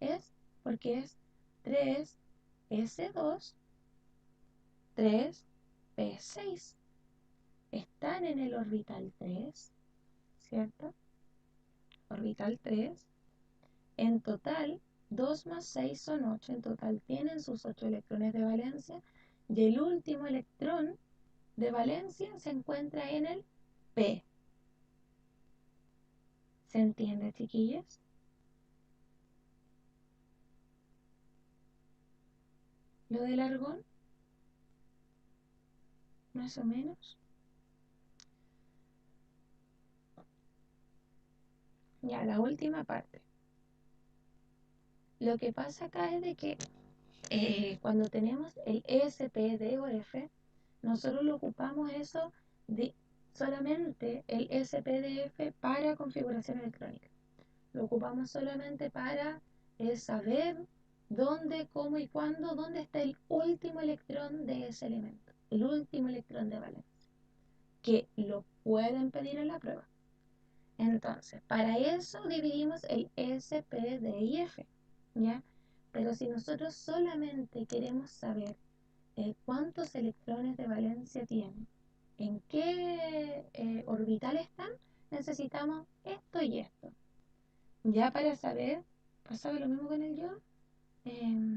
es porque es 3S2, 3P6. Están en el orbital 3, ¿cierto? Orbital 3. En total, 2 más 6 son 8. En total tienen sus 8 electrones de valencia. Y el último electrón de valencia se encuentra en el P. ¿Se entiende, chiquillos? Lo del argón, más o menos. Ya, la última parte. Lo que pasa acá es de que cuando tenemos el SPDOF, nosotros lo ocupamos eso de solamente el SPDF para configuración electrónica. Lo ocupamos solamente para saber dónde, cómo y cuándo, dónde está el último electrón de ese elemento, el último electrón de valencia, que lo pueden pedir en la prueba. Entonces, para eso dividimos el SPDIF, ¿ya? Pero si nosotros solamente queremos saber cuántos electrones de valencia tienen, en qué orbital están, necesitamos esto y esto. Ya para saber, ¿pasaba lo mismo con el yo?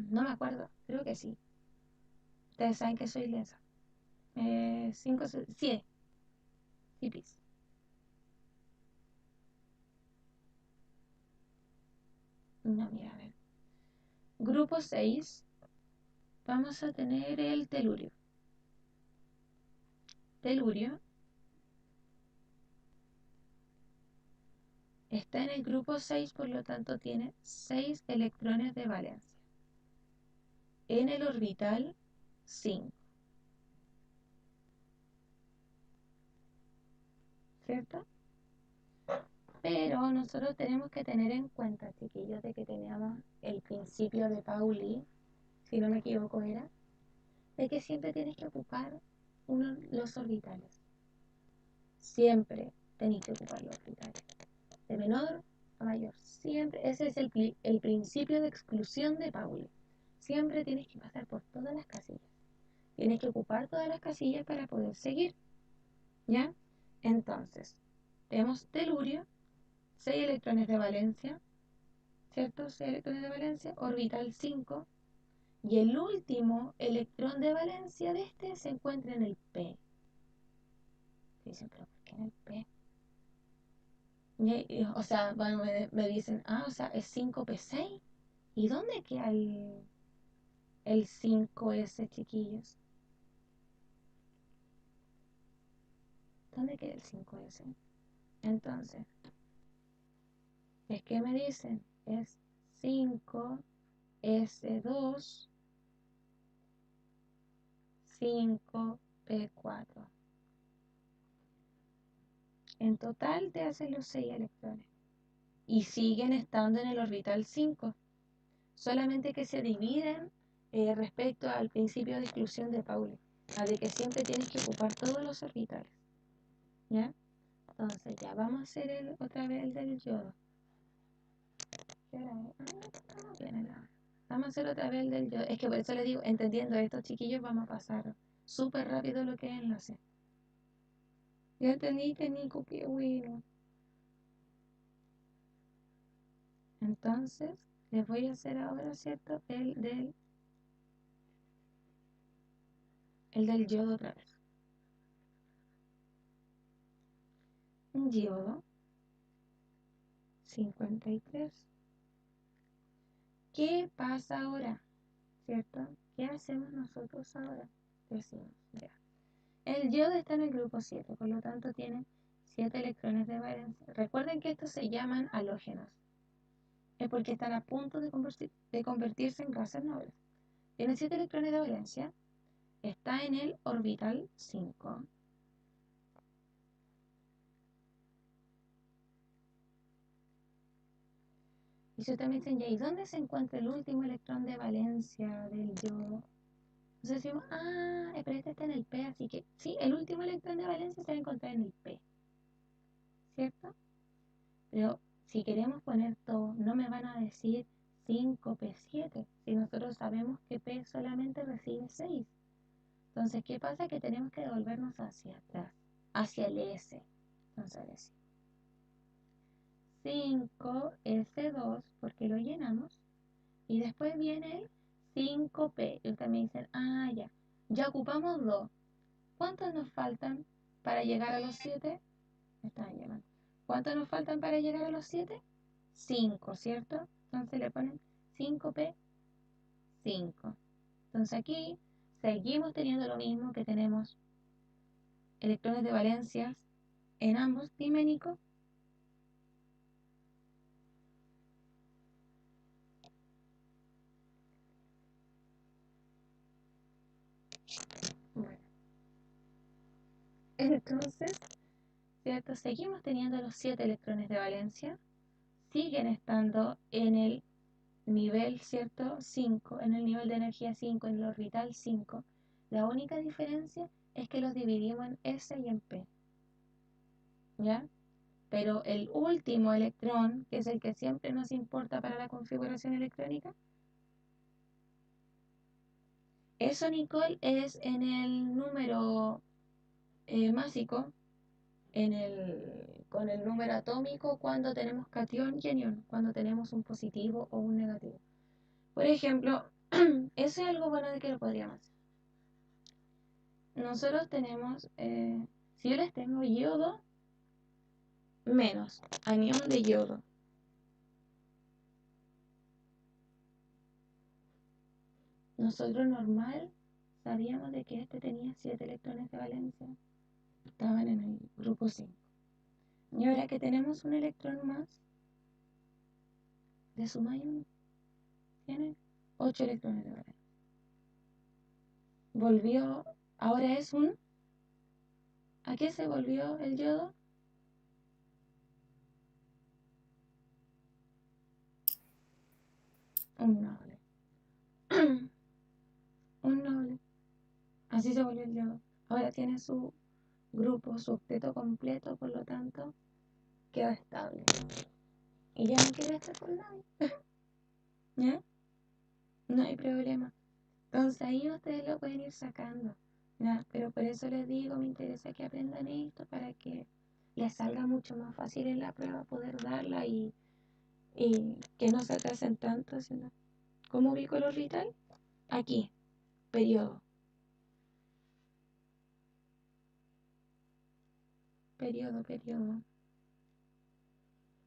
No me acuerdo, creo que sí. Ustedes saben que soy lesa. 5, 7, hippies. No, mira, a ver. Grupo 6, vamos a tener el telurio. Telurio está en el grupo 6, por lo tanto tiene 6 electrones de valencia. En el orbital 5. ¿Cierto? Pero nosotros tenemos que tener en cuenta, chiquillos, de que teníamos el principio de Pauli, si no me equivoco era, de que siempre tienes que ocupar los orbitales. Siempre. tenéis que ocupar los orbitales. De menor a mayor. Siempre, ese es el principio de exclusión de Pauli. Siempre tienes que pasar por todas las casillas. Tienes que ocupar todas las casillas para poder seguir. ¿Ya? Entonces, tenemos telurio, 6 electrones de valencia, ¿cierto? 6 electrones de valencia, orbital 5. Y el último electrón de valencia de este se encuentra en el P. Dicen, pero ¿por qué en el P? O sea, bueno, me dicen, o sea, es 5p6. ¿Y dónde queda el 5s, chiquillos? ¿Dónde queda el 5s? Entonces, es que me dicen, es 5s2, 5p4. En total te hacen los 6 electrones. Y siguen estando en el orbital 5. Solamente que se dividen respecto al principio de exclusión de Pauli, a de que siempre tienes que ocupar todos los orbitales. ¿Ya? Entonces ya vamos a hacer otra vez el del yodo. ¿Qué hora es? Bien, vamos a hacer otra vez el del yodo. Es que por eso les digo, entendiendo esto, chiquillos, vamos a pasar súper rápido lo que es enlace. Ya entendí, Nico, qué bueno. Entonces, les voy a hacer ahora, ¿cierto? El del yodo otra vez. Yodo 53. ¿Qué pasa ahora? ¿Cierto? ¿Qué hacemos nosotros ahora? Decimos, ya. El yodo está en el grupo 7, por lo tanto tiene 7 electrones de valencia. Recuerden que estos se llaman halógenos. Es porque están a punto de convertirse en gases nobles. Tiene 7 electrones de valencia. Está en el orbital 5. Y si ustedes me dicen, ¿y dónde se encuentra el último electrón de valencia del yodo? Entonces decimos, pero este está en el P, así que sí, el último electrón de valencia se va a encontrar en el P, ¿cierto? Pero si queremos poner todo, no me van a decir 5p7, si nosotros sabemos que P solamente recibe 6. Entonces, ¿qué pasa? Que tenemos que devolvernos hacia atrás, hacia el S. Entonces, 5s2, porque lo llenamos, y después viene el 5p. Y ustedes me dicen, ya ocupamos 2. ¿Cuántos nos faltan para llegar a los 7? Me están llamando. ¿Cuántos nos faltan para llegar a los 7? 5, ¿cierto? Entonces le ponen 5p, 5. Entonces aquí seguimos teniendo lo mismo que tenemos electrones de valencias en ambos. Dime, Nico. Bueno, entonces, ¿cierto? Seguimos teniendo los 7 electrones de valencia. Siguen estando en el nivel, ¿cierto? 5, en el nivel de energía 5, en el orbital 5. La única diferencia es que los dividimos en S y en P. ¿Ya? Pero el último electrón, que es el que siempre nos importa para la configuración electrónica, eso, Nicole, es en el número másico, con el número atómico cuando tenemos cation y anión, cuando tenemos un positivo o un negativo. Por ejemplo, eso es algo bueno de que lo podríamos hacer. Nosotros tenemos, si yo les tengo yodo menos anión de yodo, nosotros normal sabíamos de que este tenía 7 electrones de valencia, estaban en el grupo 5. Y ahora que tenemos un electrón más, de suma y 1, tiene 8 electrones de valencia. Volvió, ahora es ¿a qué se volvió el yodo? Un noble. Un noble. Así se volvió el yodo. Ahora tiene su grupo, su octeto completo, por lo tanto, queda estable. Y ya no quiere estar con nadie. ¿Ya? No hay problema. Entonces ahí ustedes lo pueden ir sacando. ¿Ya? Pero por eso les digo, me interesa que aprendan esto para que les salga mucho más fácil en la prueba poder darla y que no se atrasen tanto. Sino, ¿cómo ubico el orbital? Aquí, periodo. Periodo.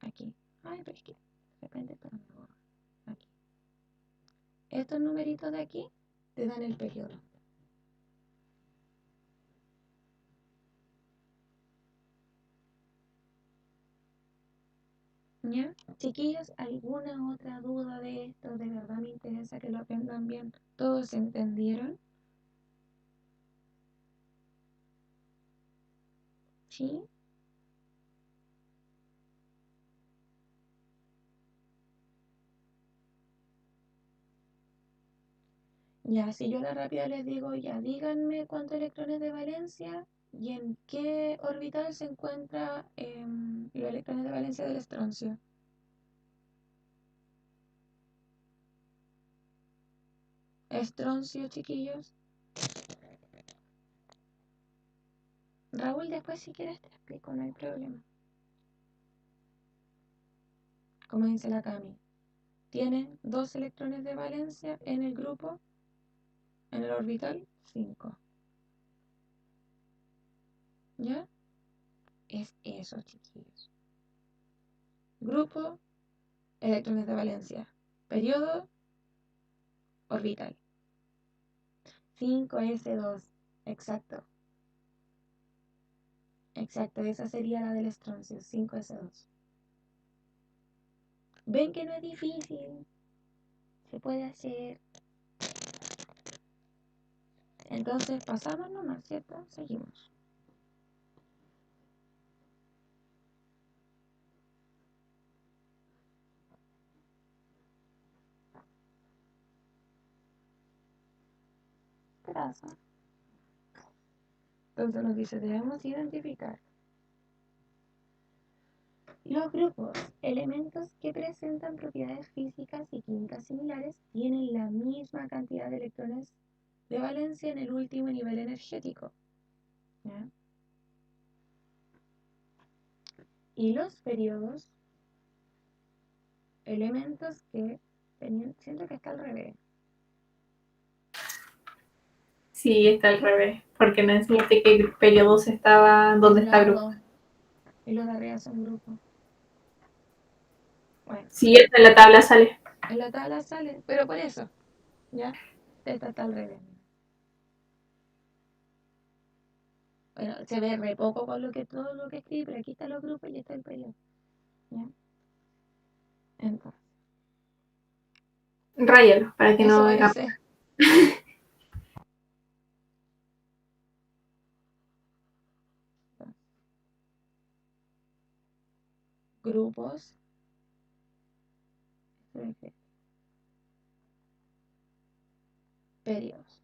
Aquí. Ay, pero es que de repente esto no me borra. Aquí. Estos numeritos de aquí te dan el periodo. ¿Ya? Chiquillos, ¿alguna otra duda de esto? De verdad me interesa que lo aprendan bien. ¿Todos entendieron? ¿Sí? Ya, si yo a la rápida les digo, ya díganme cuántos electrones de valencia y en qué orbital se encuentra los electrones de valencia del estroncio. Estroncio, chiquillos. Raúl, después si quieres te explico, no hay problema. Como dice la Cami, tiene 2 electrones de valencia en el grupo, en el orbital 5. ¿Ya? Es eso, chiquillos. Grupo, electrones de valencia. Periodo, orbital. 5s2. Exacto. Exacto, esa sería la del estroncio, 5s2. ¿Ven que no es difícil? Se puede hacer. Entonces pasamos nomás, ¿cierto? Seguimos. Gracias. Entonces nos dice, debemos identificar los grupos, elementos que presentan propiedades físicas y químicas similares, tienen la misma cantidad de electrones de valencia en el último nivel energético. ¿Ya? Y los periodos, elementos que tenían, siento que está al revés. Sí, está al revés, porque no enseñaste qué periodos estaban, dónde está el grupo. Y los de arriba son grupos. Bueno, Sí, en la tabla sale. en la tabla sale, pero por eso, ¿ya? Esta está al revés. Bueno, se ve re poco con todo lo que escribí, pero aquí están los grupos y está el periodo. ¿Ya? Entonces, Ráyalo, para que eso no voy a haga. hacer. Grupos. Periodos.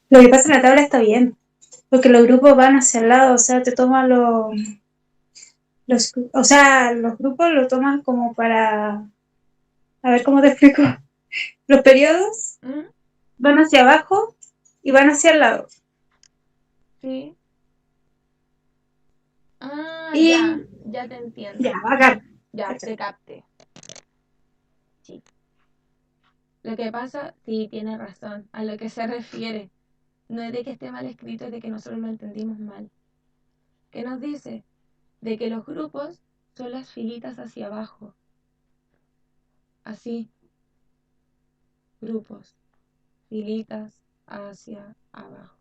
Lo que pasa en la tabla está bien, porque los grupos van hacia el lado, o sea, te toman o sea, los grupos lo toman como para, a ver cómo te explico. Los periodos ¿Mm? van hacia abajo y van hacia el lado. Sí. Ah, Y ya te entiendo. ya, acá. Ya, te capté. Sí. Lo que pasa, sí, tiene razón. A lo que se refiere. No es de que esté mal escrito, es de que nosotros lo entendimos mal. ¿Qué nos dice? De que los grupos son las filitas hacia abajo. Así. Grupos. Filitas hacia abajo.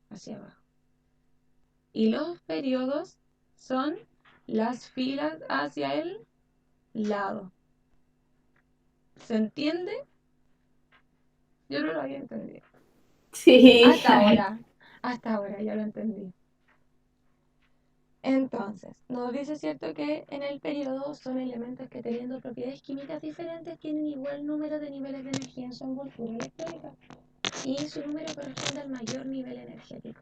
Hacia abajo. Y los periodos son las filas hacia el lado. ¿Se entiende? Yo no lo había entendido. Sí. Hasta ahora ya lo entendí. Entonces, nos dice cierto que en el periodo son elementos que teniendo propiedades químicas diferentes tienen igual número de niveles de energía en su envoltura electrónica y su número corresponde al mayor nivel energético.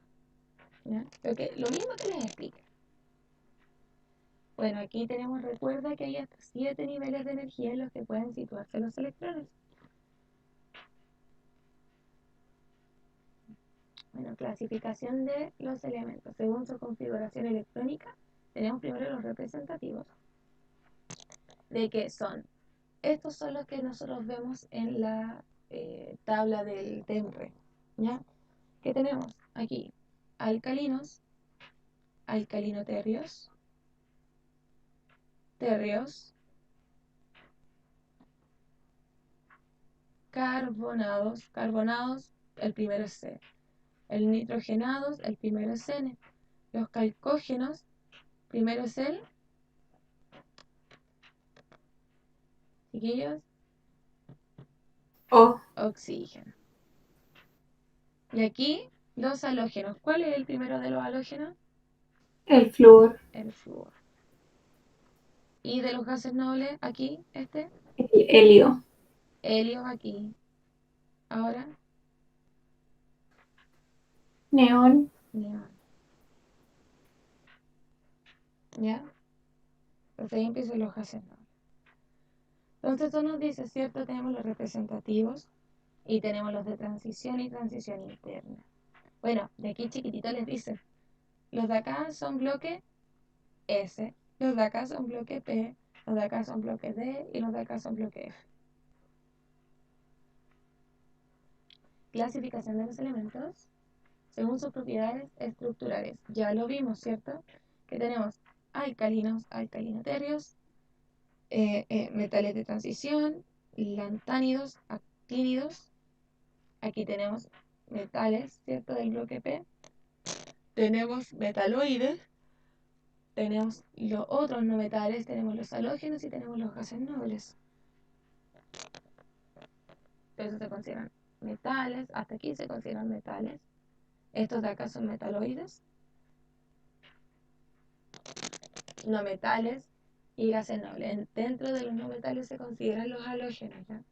¿Ya? Lo mismo que les expliqué. Bueno, aquí tenemos, recuerda que hay hasta 7 niveles de energía en los que pueden situarse los electrones. Bueno, clasificación de los elementos. Según su configuración electrónica, tenemos primero los representativos, de que son, estos son los que nosotros vemos en la tabla del TEMRE, ¿ya? ¿Qué tenemos? Aquí, alcalinos, alcalinoterrios, terrios, carbonados, carbonados, el primero es C. El nitrogenados, el primero es N. Los calcógenos, primero es el, chiquillos, O, oxígeno. Y aquí, los halógenos. ¿Cuál es el primero de los halógenos? el flúor, El flúor. Y de los gases nobles, aquí, el helio, helio aquí. Ahora, neón, neón. ¿Ya? Entonces ahí empiezan los gases nobles. Entonces esto nos dice, ¿cierto? Tenemos los representativos y tenemos los de transición y transición interna. Bueno, de aquí chiquitito les dice, los de acá son bloque S, los de acá son bloque P, los de acá son bloque D y los de acá son bloque F. Clasificación de los elementos según sus propiedades estructurales. Ya lo vimos, ¿cierto? Que tenemos alcalinos, alcalinoterrios, metales de transición, lantánidos, actínidos. Aquí tenemos metales, ¿cierto? Del bloque P. Tenemos metaloides. Tenemos los otros no metales, tenemos los halógenos y tenemos los gases nobles. Entonces se consideran metales, hasta aquí se consideran metales. Estos de acá son metaloides, no metales y gases nobles. Dentro de los no metales se consideran los halógenos, ¿ya?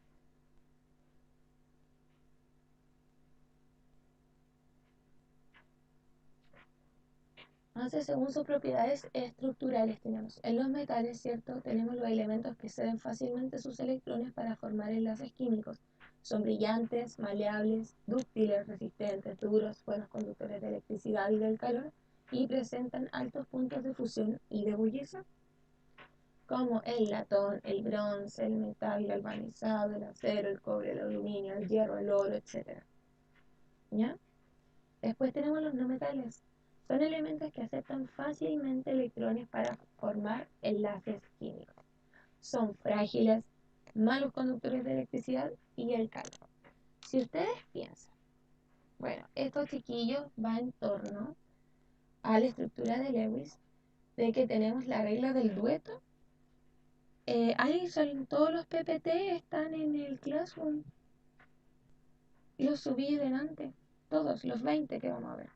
Entonces, según sus propiedades estructurales tenemos en los metales, ¿cierto? Tenemos los elementos que ceden fácilmente sus electrones para formar enlaces químicos. Son brillantes, maleables, dúctiles, resistentes, duros, buenos conductores de electricidad y del calor y presentan altos puntos de fusión y de ebullición, como el latón, el bronce, el metal galvanizado, el acero, el cobre, el aluminio, el hierro, el oro, etc. ¿Ya? Después tenemos los no metales. Son elementos que aceptan fácilmente electrones para formar enlaces químicos. Son frágiles, malos conductores de electricidad y el calor. Si ustedes piensan, bueno, estos chiquillos van en torno a la estructura de Lewis, de que tenemos la regla del dueto. Ahí son todos los PPT están en el Classroom. Los subí delante, todos, los 20 que vamos a ver.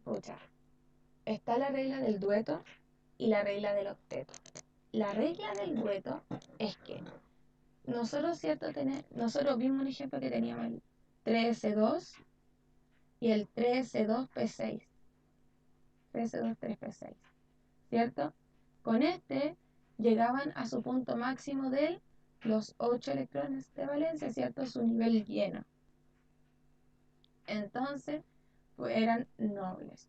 Pucha, está la regla del dueto y la regla del octeto. La regla del dueto es que nosotros, ¿cierto? Nosotros vimos un ejemplo que teníamos el 3S2 y el 3S2P6. 3S2, 3P6, ¿cierto? Con este llegaban a su punto máximo de los 8 electrones de valencia, ¿cierto? Su nivel lleno. Entonces, pues eran nobles.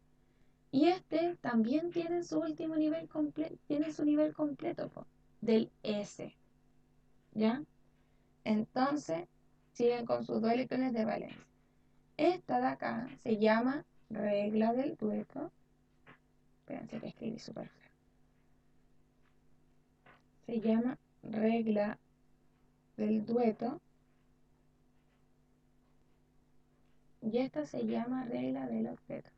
Y este también tiene su último nivel completo, tiene su nivel completo del S, ¿ya? Entonces, siguen con sus 2 electrones de valencia. Esta de acá se llama regla del dueto. Espérense que escribí súper feo. Se llama regla del dueto. Y esta se llama regla del octeto.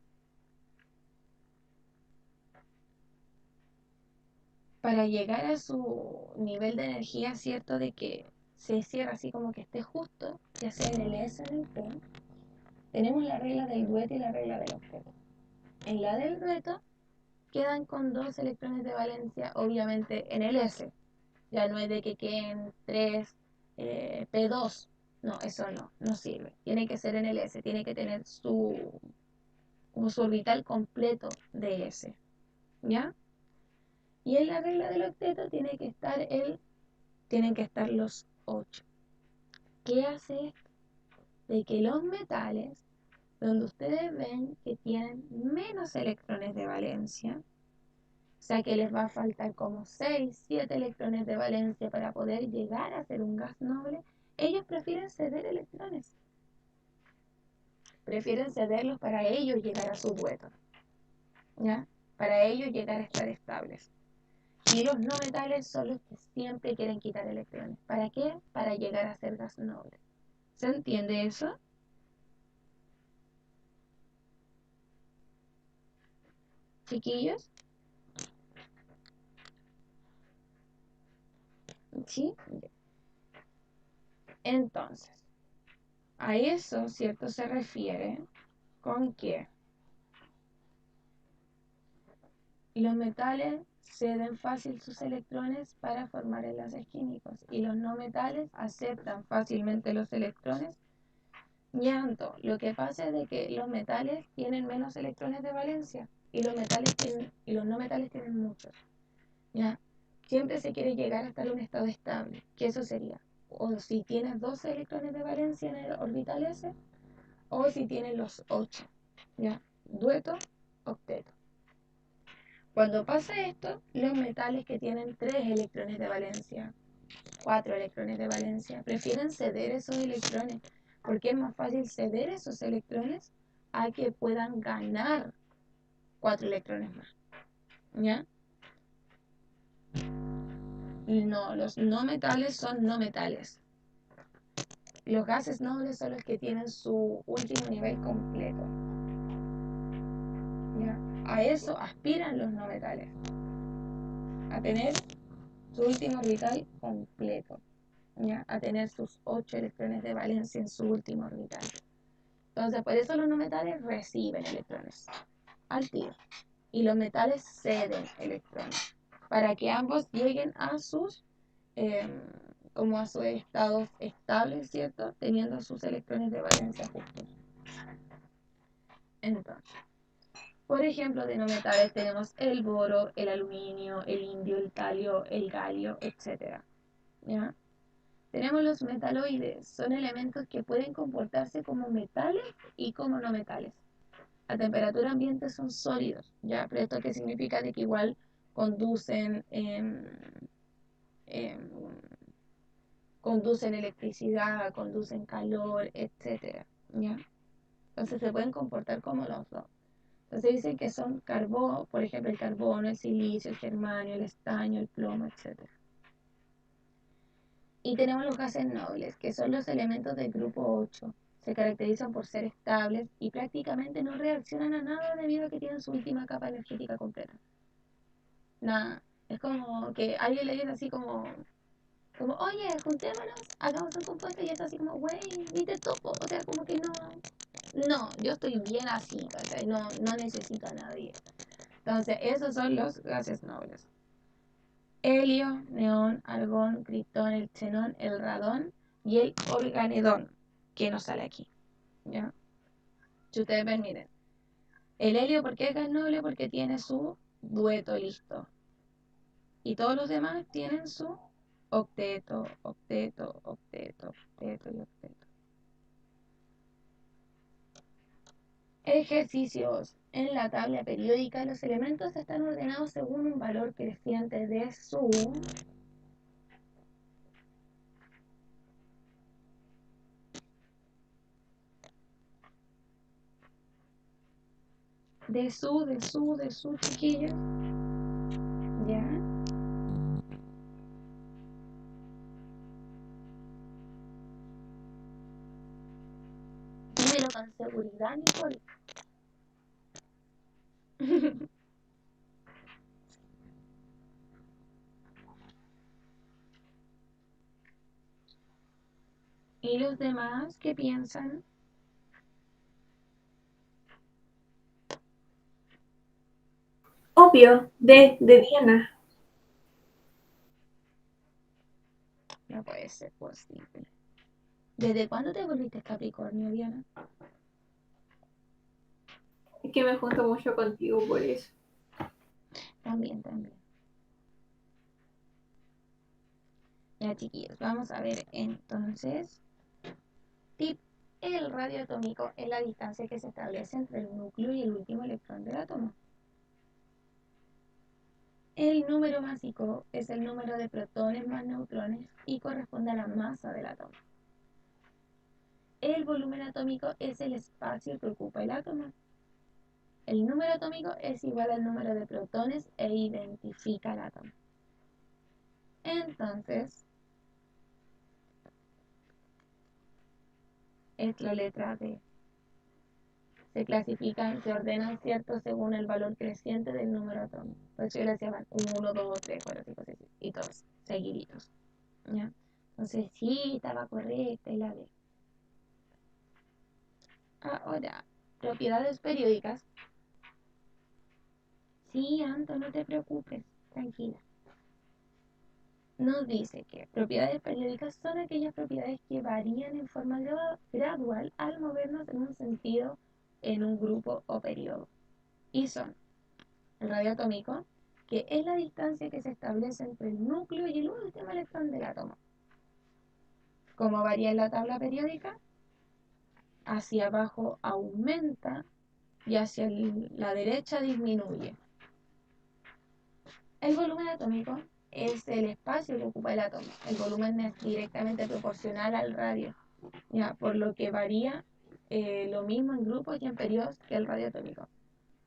Para llegar a su nivel de energía, ¿cierto? De que se cierra así como que esté justo, ya sea en el S o en el P, tenemos la regla del dueto y la regla del octeto. En la del dueto quedan con 2 electrones de valencia, obviamente en el S. Ya no es de que queden 3 P2, No, eso no sirve. Tiene que ser en el S, tiene que tener como su orbital completo de S, ¿ya? Y en la regla del octeto tienen que estar los 8. ¿Qué hace esto? De que los metales, donde ustedes ven que tienen menos electrones de valencia, o sea que les va a faltar como 6, 7 electrones de valencia para poder llegar a ser un gas noble, ellos prefieren ceder electrones. Prefieren cederlos para ellos llegar a su dueto, ¿ya? Para ellos llegar a estar estables. Y los no metales son los que siempre quieren quitar electrones. ¿Para qué? Para llegar a ser gas noble. ¿Se entiende eso? Chiquillos, ¿sí? Entonces, a eso, ¿cierto? Se refiere con que los metales ceden fácil sus electrones para formar enlaces químicos y los no metales aceptan fácilmente los electrones. Llanto, lo que pasa es de que los metales tienen menos electrones de valencia y los no metales tienen muchos. ¿Ya? Siempre se quiere llegar a estar en un estado estable, que eso sería, o si tienes 12 electrones de valencia en el orbital S, o si tienes los 8, ¿ya? Dueto, octeto. Cuando pasa esto, los metales que tienen 3 electrones de valencia, 4 electrones de valencia, prefieren ceder esos electrones, porque es más fácil ceder esos electrones a que puedan ganar 4 electrones más, ¿ya? No, los no metales son no metales. Los gases nobles son los que tienen su último nivel completo, ¿ya? A eso aspiran los no metales, a tener su último orbital completo, ¿ya? A tener sus 8 electrones de valencia en su último orbital. Entonces, por eso los no metales reciben electrones al tiro y los metales ceden electrones para que ambos lleguen a sus como a sus estados estables, ¿cierto? Teniendo sus electrones de valencia justos. Entonces, por ejemplo, de no metales tenemos el boro, el aluminio, el indio, el talio, el galio, etc. ¿Ya? Tenemos los metaloides, son elementos que pueden comportarse como metales y como no metales. A temperatura ambiente son sólidos, ¿ya? Pero esto qué significa de que igual conducen conducen electricidad, conducen calor, etc. ¿Ya? Entonces se pueden comportar como los dos. Entonces dicen que son carbón, por ejemplo, el carbono, el silicio, el germanio, el estaño, el plomo, etc. Y tenemos los gases nobles, que son los elementos del grupo 8. Se caracterizan por ser estables y prácticamente no reaccionan a nada debido a que tienen su última capa energética completa. Nada. Es como que alguien le dice así como, oye, juntémonos, hagamos un compuesto y es así como, güey, ni te topo. O sea, como que no, yo estoy bien así, ¿cachai? No necesito a nadie. Entonces, esos son los gases nobles. Helio, neón, argón, criptón, el xenón, el radón y el organedón, que nos sale aquí, ¿ya? Si ustedes ven, miren. El helio, ¿por qué es gas noble? Porque tiene su dueto listo. Y todos los demás tienen su octeto, octeto, octeto, octeto y octeto. Ejercicios. En la tabla periódica, los elementos están ordenados según un valor creciente de su chiquillos. ¿Ya? Dímelo con seguridad, Nicole. ¿Y los demás qué piensan? Obvio, de Diana. No puede ser posible. ¿Desde cuándo te volviste Capricornio, Diana? Es que me junto mucho contigo por eso. También. Ya, chiquillos, vamos a ver entonces. Tip. El radio atómico es la distancia que se establece entre el núcleo y el último electrón del átomo. El número másico es el número de protones más neutrones y corresponde a la masa del átomo. El volumen atómico es el espacio que ocupa el átomo. El número atómico es igual al número de protones e identifica el átomo. Entonces, es la letra D. Se clasifican, se ordenan, ¿cierto?, según el valor creciente del número atómico. Por eso yo le decía, van 1, 2, 3, 4, 5, 6, y todos seguiditos. ¿Ya? Entonces, sí, estaba correcta y la D. Ahora, propiedades periódicas. Sí, Anto, no te preocupes, tranquila. Nos dice que propiedades periódicas son aquellas propiedades que varían en forma gradual al movernos en un sentido en un grupo o periodo. Y son el radio atómico, que es la distancia que se establece entre el núcleo y el último electrón del átomo. Como varía en la tabla periódica, hacia abajo aumenta y hacia la derecha disminuye. El volumen atómico es el espacio que ocupa el átomo. El volumen es directamente proporcional al radio, ¿ya? Por lo que varía lo mismo en grupos y en periodos que el radio atómico.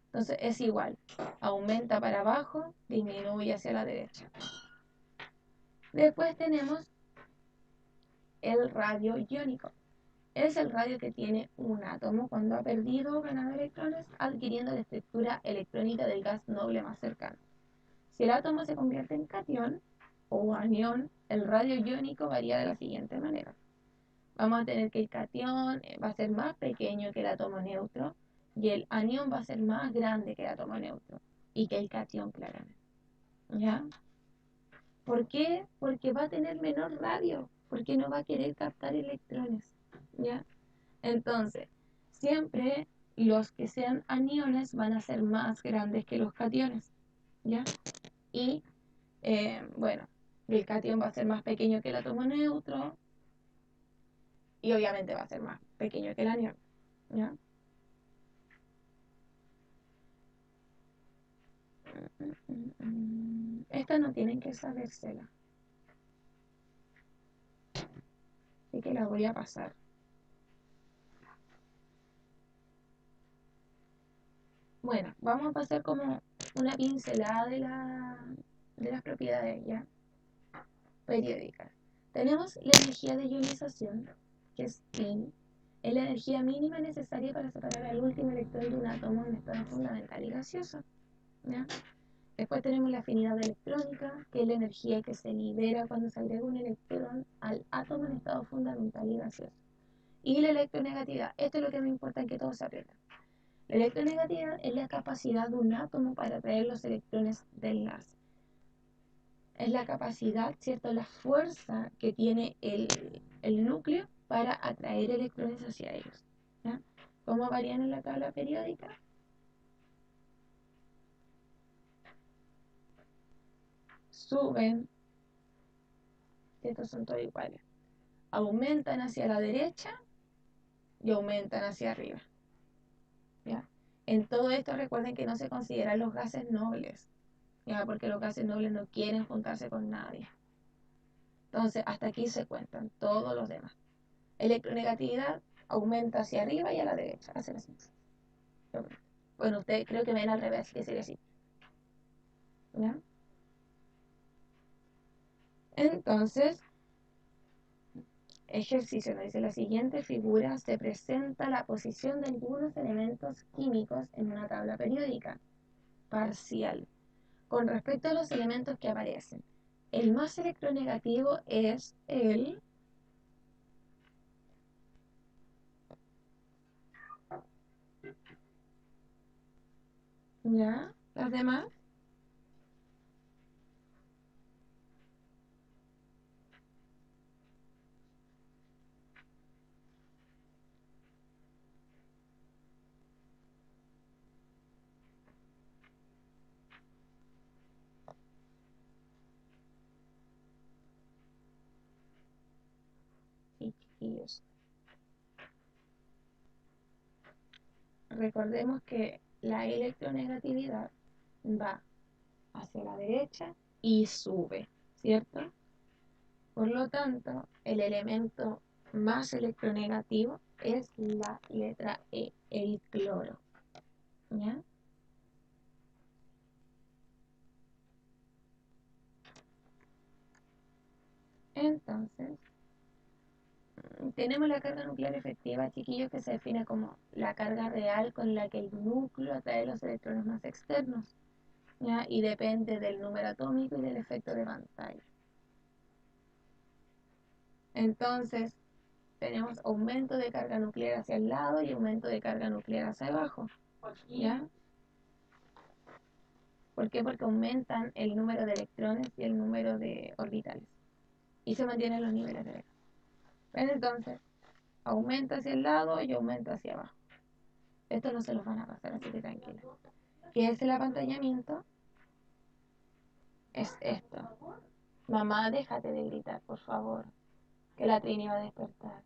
Entonces es igual, aumenta para abajo, disminuye hacia la derecha. Después tenemos el radio iónico. Es el radio que tiene un átomo cuando ha perdido o ganado electrones, adquiriendo la estructura electrónica del gas noble más cercano. Si el átomo se convierte en catión o anión, el radio iónico varía de la siguiente manera. Vamos a tener que el catión va a ser más pequeño que el átomo neutro y el anión va a ser más grande que el átomo neutro y que el catión, claramente. ¿Ya? ¿Por qué? Porque va a tener menor radio, porque no va a querer captar electrones. ¿Ya? Entonces, siempre los que sean aniones van a ser más grandes que los cationes. ¿Ya? Y bueno, el catión va a ser más pequeño que el átomo neutro y obviamente va a ser más pequeño que el anión, ¿ya? Esta no tienen que sabérsela, así que la voy a pasar. Bueno, vamos a pasar como una pincelada de las propiedades, ¿ya? Periódicas. Tenemos la energía de ionización, que es I, es la energía mínima necesaria para separar al último electrón de un átomo en estado fundamental y gaseoso, ¿ya? Después tenemos la afinidad electrónica, que es la energía que se libera cuando se agrega un electrón al átomo en estado fundamental y gaseoso. Y la electronegatividad, esto es lo que me importa que todos se aprendan. La electronegatividad es la capacidad de un átomo para atraer los electrones del gas. Es la capacidad, ¿cierto? La fuerza que tiene el núcleo para atraer electrones hacia ellos, ¿ya? ¿Cómo varían en la tabla periódica? Suben, estos son todos iguales, aumentan hacia la derecha y aumentan hacia arriba, ¿ya? En todo esto recuerden que no se consideran los gases nobles, ¿ya? Porque los gases nobles no quieren juntarse con nadie. Entonces, hasta aquí se cuentan todos los demás. Electronegatividad aumenta hacia arriba y a la derecha, hacen así. Bueno, ustedes creo que ven al revés, que sería así, ¿ya? Entonces, ejercicio, nos dice la siguiente figura, se presenta la posición de algunos elementos químicos en una tabla periódica parcial con respecto a los elementos que aparecen. El más electronegativo es el ¿ya? Las demás. chiquillos. Recordemos que la electronegatividad va hacia la derecha y sube, ¿cierto? Por lo tanto, el elemento más electronegativo es la letra E, el cloro. ¿Ya? Entonces, tenemos la carga nuclear efectiva, chiquillos, que se define como la carga real con la que el núcleo atrae los electrones más externos, ¿ya? Y depende del número atómico y del efecto de pantalla. Entonces, tenemos aumento de carga nuclear hacia el lado y aumento de carga nuclear hacia abajo, ¿ya? ¿Por qué? Porque aumentan el número de electrones y el número de orbitales. Y se mantienen los niveles de carga. ¿Ven? Entonces, aumenta hacia el lado y aumenta hacia abajo. Esto no se los van a pasar, así que tranquilo. ¿Qué es el apantallamiento? Es esto. Mamá, déjate de gritar, por favor, que la Trini va a despertar.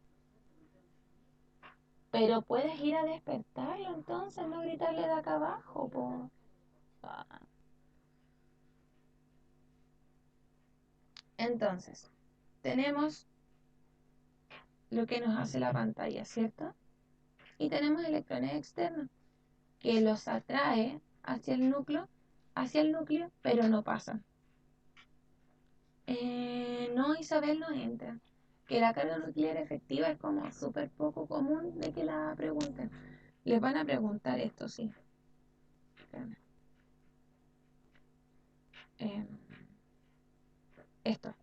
Pero puedes ir a despertarlo entonces, no gritarle de acá abajo, po. Ah. Entonces, tenemos lo que nos hace la pantalla, ¿cierto? Y tenemos electrones externos que los atrae hacia el núcleo, pero no pasan. No, Isabel, no entra. Que la carga nuclear efectiva es como súper poco común de que la pregunten. Les van a preguntar esto, sí. Esto.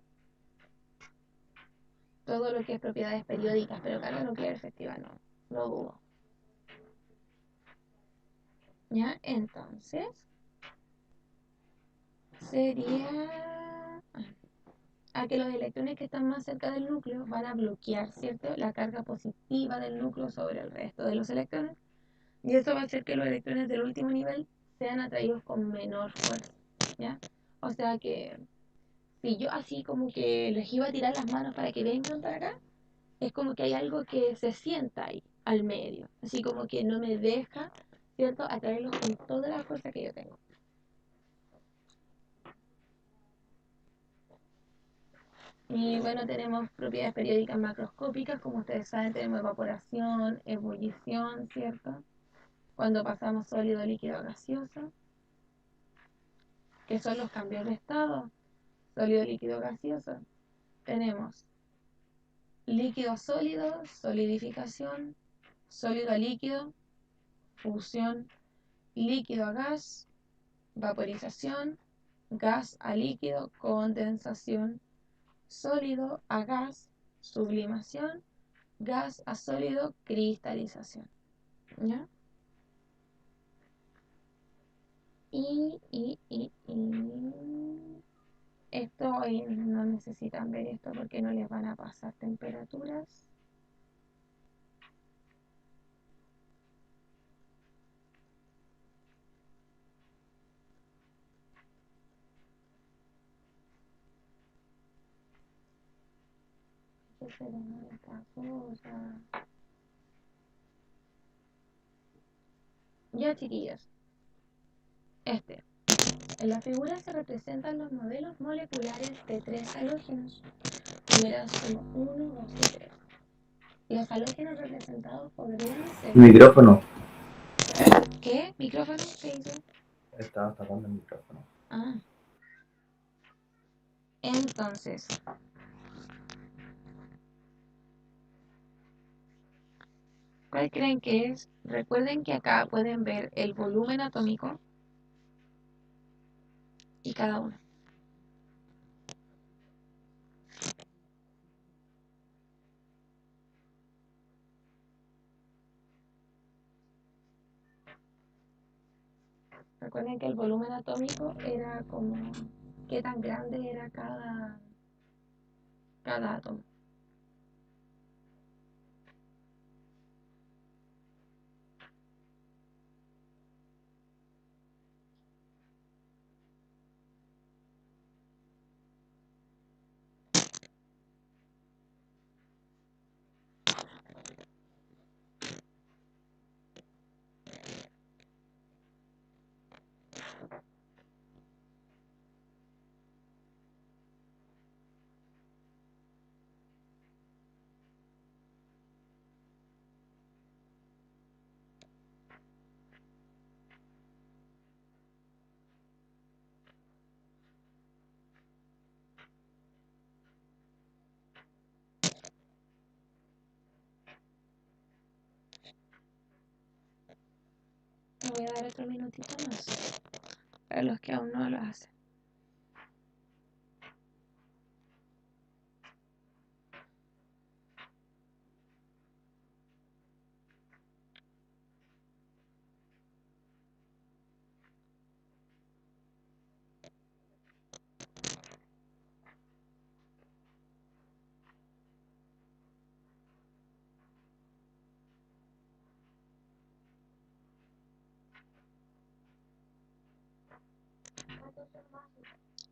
Todo lo que es propiedades periódicas, pero carga nuclear efectiva no. Lo dudo. ¿Ya? Entonces, sería a que los electrones que están más cerca del núcleo van a bloquear, ¿cierto?, la carga positiva del núcleo sobre el resto de los electrones. Y eso va a hacer que los electrones del último nivel sean atraídos con menor fuerza, ¿ya? O sea que si yo así como que les iba a tirar las manos para que vengan para acá, es como que hay algo que se sienta ahí, al medio. Así como que no me deja, ¿cierto?, atraerlos con toda la fuerza que yo tengo. Y bueno, tenemos propiedades periódicas macroscópicas, como ustedes saben, tenemos evaporación, ebullición, ¿cierto? Cuando pasamos sólido, líquido, gaseoso, que son los cambios de estado, sólido, líquido, gaseoso. Tenemos líquido a sólido, solidificación, sólido a líquido, fusión, líquido a gas, vaporización, gas a líquido, condensación, sólido a gas, sublimación, gas a sólido, cristalización. ¿Ya? Y esto hoy no necesitan ver esto porque no les van a pasar temperaturas. ¿Qué será esta cosa? Ya, chiquillos. En la figura se representan los modelos moleculares de 3 halógenos, numerados como 1, 2 y 3. Los halógenos representados podrían ser... Micrófono. ¿Qué? ¿Micrófono? ¿Qué hizo? Estaba tapando el micrófono. Ah. Entonces, ¿cuál creen que es? Recuerden que acá pueden ver el volumen atómico y cada uno. Recuerden que el volumen atómico era como qué tan grande era cada átomo. otro minutito más. Para los que aún no lo hacen.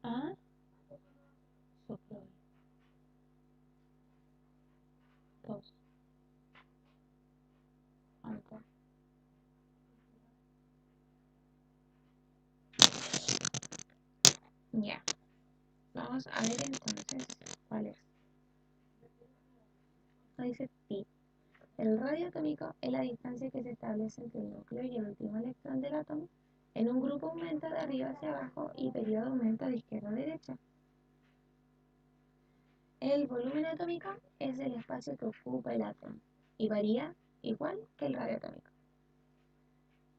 ¿Ah? Soplo. 2. Alto. Ya. Vamos a ver entonces cuál es. Dice pi. El radio atómico es la distancia que se establece entre el núcleo y el último electrón del átomo. En un grupo aumenta de arriba hacia abajo y periodo aumenta de izquierda a derecha. El volumen atómico es el espacio que ocupa el átomo y varía igual que el radio atómico.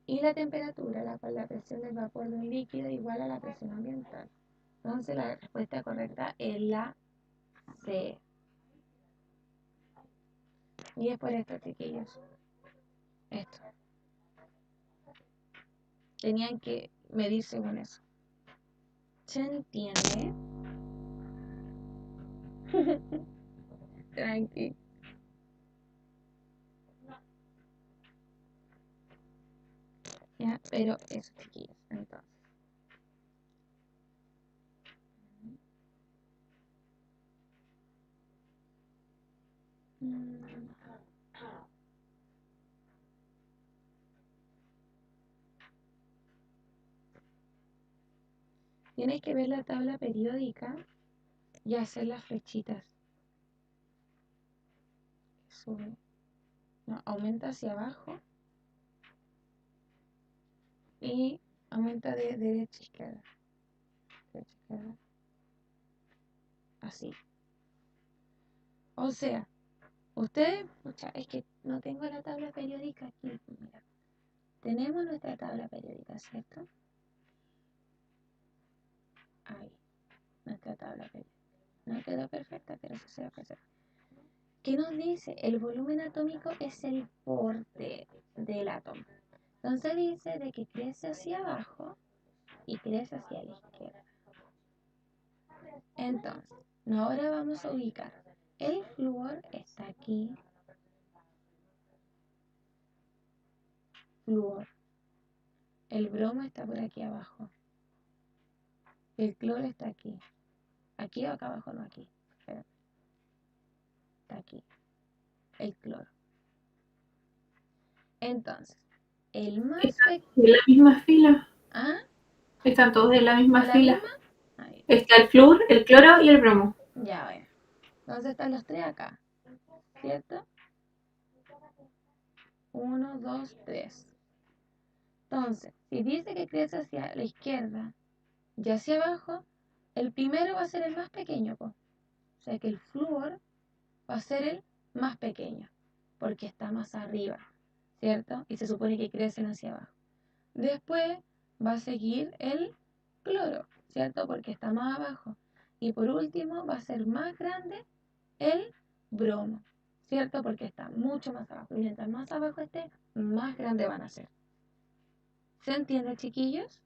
Y la temperatura, la cual la presión del vapor de un líquido igual a la presión ambiental. Entonces la respuesta correcta es la C. Y es por esto, chiquillos. Esto. Tenían que medir según eso. ¿Se entiende? Tranqui. Ya, pero eso, chiquillos. Entonces. Tienes que ver la tabla periódica y hacer las flechitas. Sube. No, aumenta hacia abajo. Y aumenta de derecha a izquierda. Derecha a izquierda. Así. O sea, ustedes, es que no tengo la tabla periódica aquí. Mira. Tenemos nuestra tabla periódica, ¿cierto? Ahí. Nuestra tabla periódica. No quedó perfecta, pero eso se va a hacer. ¿Qué nos dice? El volumen atómico es el porte del átomo. Entonces dice de que crece hacia abajo y crece hacia la izquierda. Entonces, ahora vamos a ubicar. El flúor está aquí. Flúor. El bromo está por aquí abajo. El cloro está aquí. Aquí o acá abajo, no aquí. Espérate. Está aquí. El cloro. Entonces, el más pequeño. ¿En la misma fila? ¿Ah? Están todos en la misma ¿La fila. misma? Ahí. Está el flúor, el cloro y el bromo. Ya, bueno. Entonces están los tres acá. ¿Cierto? 1, 2, 3. Entonces, si dice que crece hacia la izquierda y hacia abajo, el primero va a ser el más pequeño, po. O sea que el flúor va a ser el más pequeño, porque está más arriba, ¿cierto? Y se supone que crecen hacia abajo. Después va a seguir el cloro, ¿cierto? Porque está más abajo. Y por último va a ser más grande el bromo, ¿cierto? Porque está mucho más abajo. Y mientras más abajo esté, más grande van a ser. ¿Se entiende, chiquillos?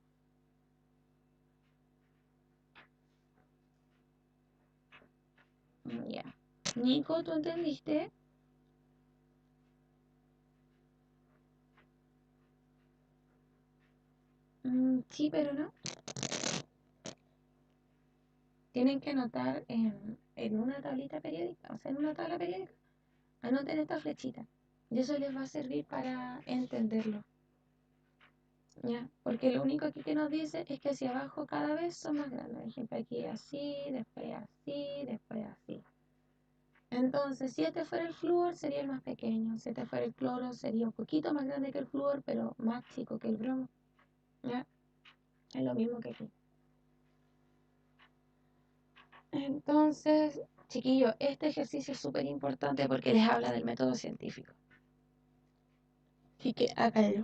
Ya. Nico, ¿tú entendiste? Sí, pero no. Tienen que anotar en una tablita periódica, o sea, en una tabla periódica, anoten esta flechita. Y eso les va a servir para entenderlo. ¿Ya? Porque lo único aquí que nos dice es que hacia abajo cada vez son más grandes. Por ejemplo, aquí así, después así, después así. Entonces, si este fuera el flúor, sería el más pequeño. Si este fuera el cloro, sería un poquito más grande que el flúor, pero más chico que el bromo. ¿Ya? Es lo mismo que aquí. Entonces, chiquillos, este ejercicio es súper importante porque les habla del método científico. Así que háganlo.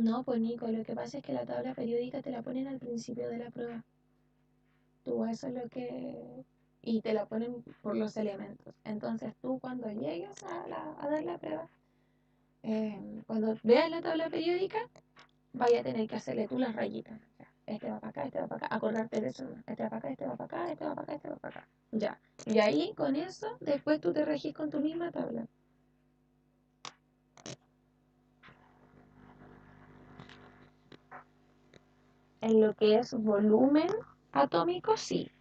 No, pues Nico, lo que pasa es que la tabla periódica te la ponen al principio de la prueba. Tú eso es lo que... Y te la ponen por los elementos. Entonces tú cuando llegues a dar la prueba, cuando veas la tabla periódica, vaya a tener que hacerle tú las rayitas. Ya, este va para acá, este va para acá. Acordarte de eso, ¿no? Este va para acá, este va para acá, este va para acá, este va para acá. Ya. Y ahí con eso, después tú te regís con tu misma tabla. En lo que es volumen atómico, sí.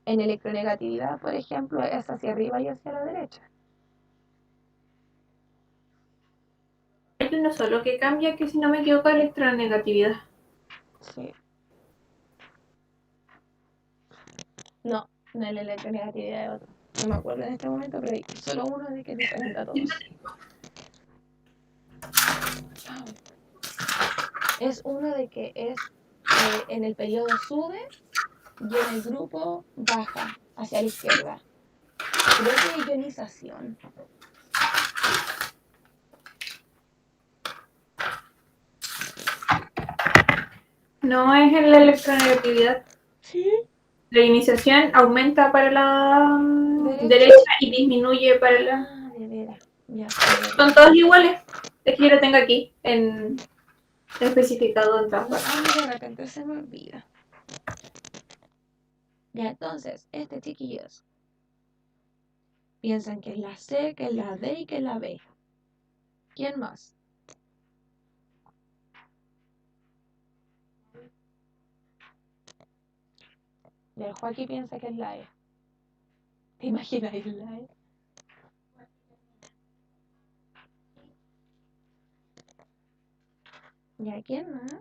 En electronegatividad, por ejemplo, es hacia arriba y hacia la derecha. Hay uno solo que cambia, que si no me equivoco, electronegatividad. Sí. No, no es la electronegatividad de otro. No me acuerdo en este momento, pero hay solo uno de que es diferente a todos. Es uno de que es en el periodo sube y en el grupo baja hacia la izquierda. Creo que es ionización. No es en la electronegatividad. Sí. La iniciación aumenta para la Derecha. derecha y disminuye para la... Ah, de veras. Ya. Son todos iguales. Es que yo lo tengo aquí, especificado en tabla. De repente se me olvida. Ya, entonces, chiquillos, piensan que es la C, que es la D y que es la B. ¿Quién más? Y el Joaquín piensa que es la E. ¿Te imaginas la E? ¿Ya quién más?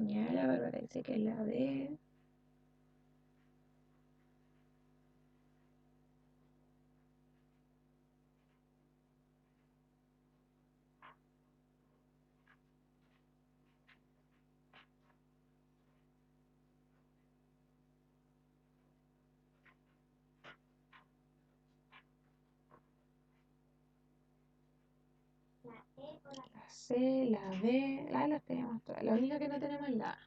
Ya la Bárbara dice que es la D. La C, la D, las tenemos todas. La única que no tenemos es la A.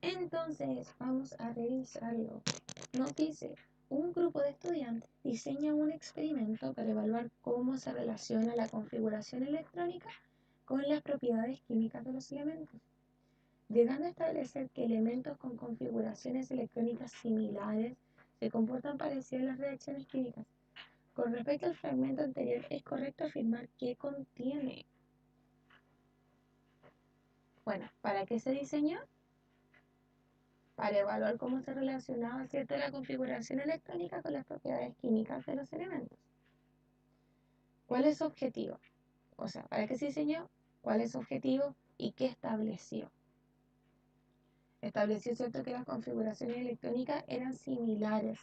Entonces, vamos a revisarlo. Nos dice, un grupo de estudiantes diseña un experimento para evaluar cómo se relaciona la configuración electrónica con las propiedades químicas de los elementos, llegando a establecer que elementos con configuraciones electrónicas similares se comportan parecidos a las reacciones químicas. Con respecto al fragmento anterior, es correcto afirmar que contiene. Bueno, ¿para qué se diseñó? Para evaluar cómo se relacionaba cierta la configuración electrónica con las propiedades químicas de los elementos. ¿Cuál es su objetivo? O sea, ¿para qué se diseñó? ¿Cuál es su objetivo? ¿Y qué estableció? Estableció, ¿cierto?, que las configuraciones electrónicas eran similares.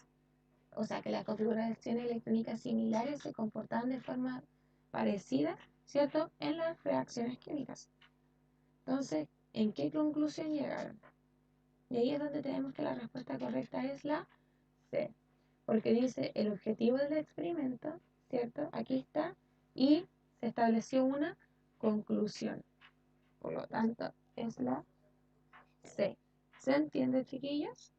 O sea, que las configuraciones electrónicas similares se comportaban de forma parecida, ¿cierto?, en las reacciones químicas. Entonces, ¿en qué conclusión llegaron? Y ahí es donde tenemos que la respuesta correcta es la C. Porque dice el objetivo del experimento, ¿cierto? Aquí está. Y se estableció una conclusión. Por lo tanto, es la C. ¿Se entiende, chiquillos?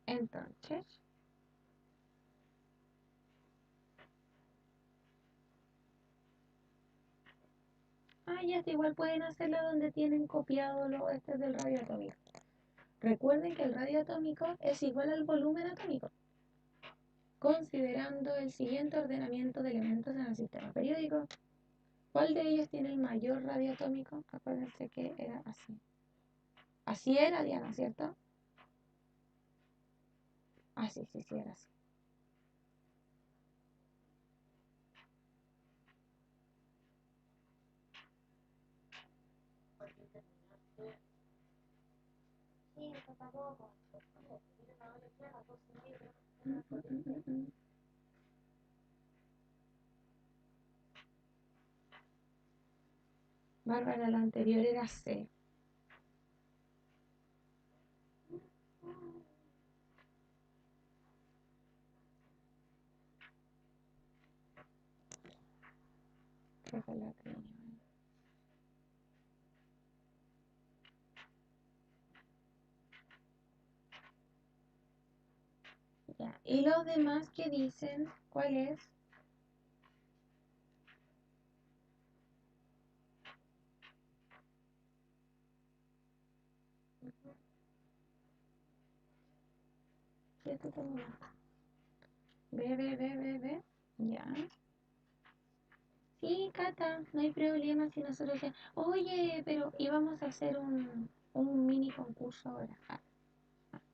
Entonces, ya está, igual pueden hacerlo donde tienen copiado del radio atómico. Recuerden que el radio atómico es igual al volumen atómico, considerando el siguiente ordenamiento de elementos en el sistema periódico. ¿Cuál de ellos tiene el mayor radio atómico? Acuérdense que era así. Así era, Diana, ¿cierto? Sí, era así. Bárbara, la anterior era C. Creo que la tenía. Ya. ¿Y los demás qué dicen? ¿Cuál es? ¿Qué tú tenías? Ve. Ya. Sí, Cata, no hay problema si nosotros ya... Oye, pero íbamos a hacer un mini concurso ahora.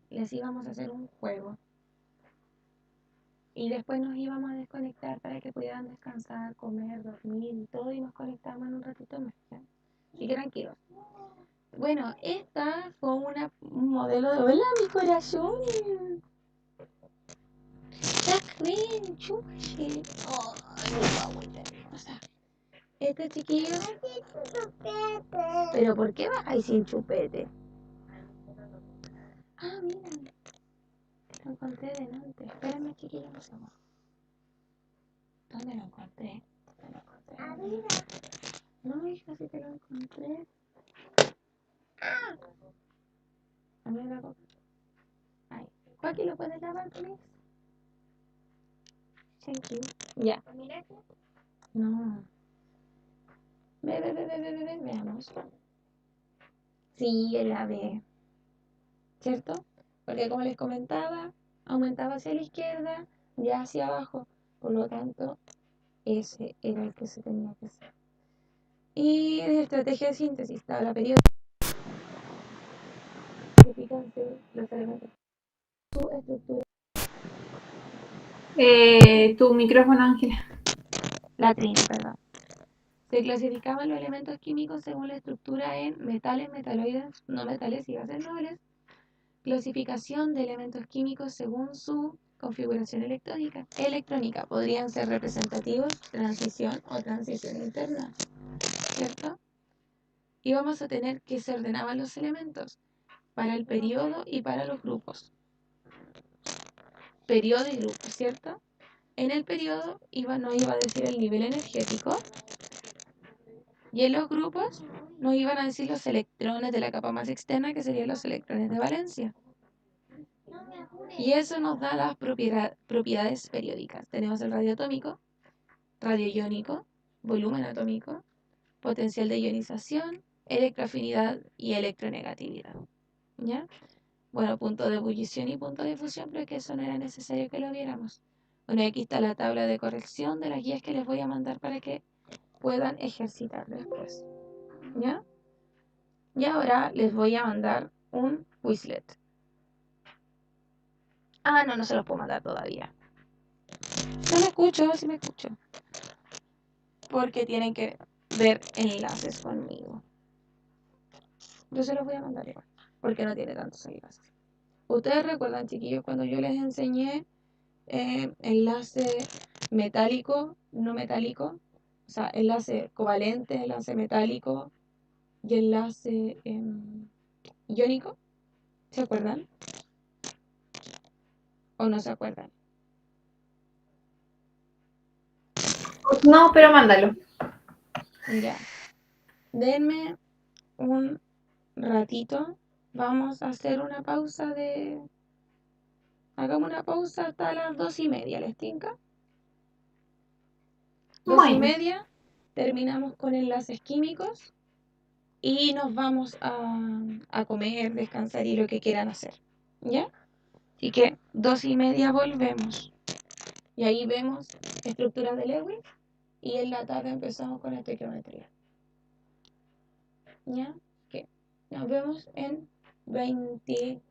Les íbamos a hacer un juego. Y después nos íbamos a desconectar para que pudieran descansar, comer, dormir y todo. Y nos conectamos en un ratito más. ¿Ya? Así que tranquilos. Bueno, esta fue un modelo de... ¡Hola, mi corazón! ¡Sacren, chuche! ¡Ay, muy nerviosa! Este chiquillo... ¿Pero por qué bajáis sin chupete? Ah, mira. Lo encontré delante. Espérame, chiquillo, un segundo. ¿Dónde lo encontré? No, hija, sí te lo encontré. ¡Ah! A mí la coca. Ahí. Joaquín, ¿lo puedes lavar, please? Thank you. Ya. No. Ve, veamos. Sí, él la ve. ¿Cierto? Porque como les comentaba, aumentaba hacia la izquierda, ya hacia abajo. Por lo tanto, ese era el que se tenía que hacer. Y de estrategia de síntesis, tabla periódica. Clasificanse los elementos. Su estructura. Tu micrófono, Ángela. La trina, perdón. Se clasificaban los elementos químicos según la estructura en metales, metaloides, no metales y gases nobles. Clasificación de elementos químicos según su configuración electrónica. Podrían ser representativos, transición o transición interna, ¿cierto? Y vamos a tener que se ordenaban los elementos para el periodo y para los grupos. Periodo y grupo, ¿cierto? En el periodo nos iba a decir el nivel energético y en los grupos nos iban a decir los electrones de la capa más externa, que serían los electrones de valencia. Y eso nos da las propiedades periódicas. Tenemos el radioatómico, radioiónico, volumen atómico, potencial de ionización, electroafinidad y electronegatividad. ¿Ya? Bueno, punto de ebullición y punto de fusión, pero es que eso no era necesario que lo viéramos. Bueno, aquí está la tabla de corrección de las guías que les voy a mandar para que puedan ejercitar después. ¿Ya? Y ahora les voy a mandar un Quizlet. Ah, no se los puedo mandar todavía. No me escucho, sí me escucho. Porque tienen que ver enlaces conmigo. Yo se los voy a mandar igual, porque no tiene tantos enlaces. Ustedes recuerdan, chiquillos, cuando yo les enseñé enlace metálico, no metálico, o sea, enlace covalente, enlace metálico y enlace iónico. ¿Se acuerdan? ¿O no se acuerdan? No, pero mándalo. Ya. Denme un ratito. Vamos a hacer una pausa de... Hagamos una pausa hasta las 2:30, ¿les tinca? 2:30, terminamos con enlaces químicos y nos vamos a comer, descansar y lo que quieran hacer. ¿Ya? Así que 2:30 volvemos. Y ahí vemos estructura de Lewis y en la tarde empezamos con estequiometría. ¿Ya? Que nos vemos en 23.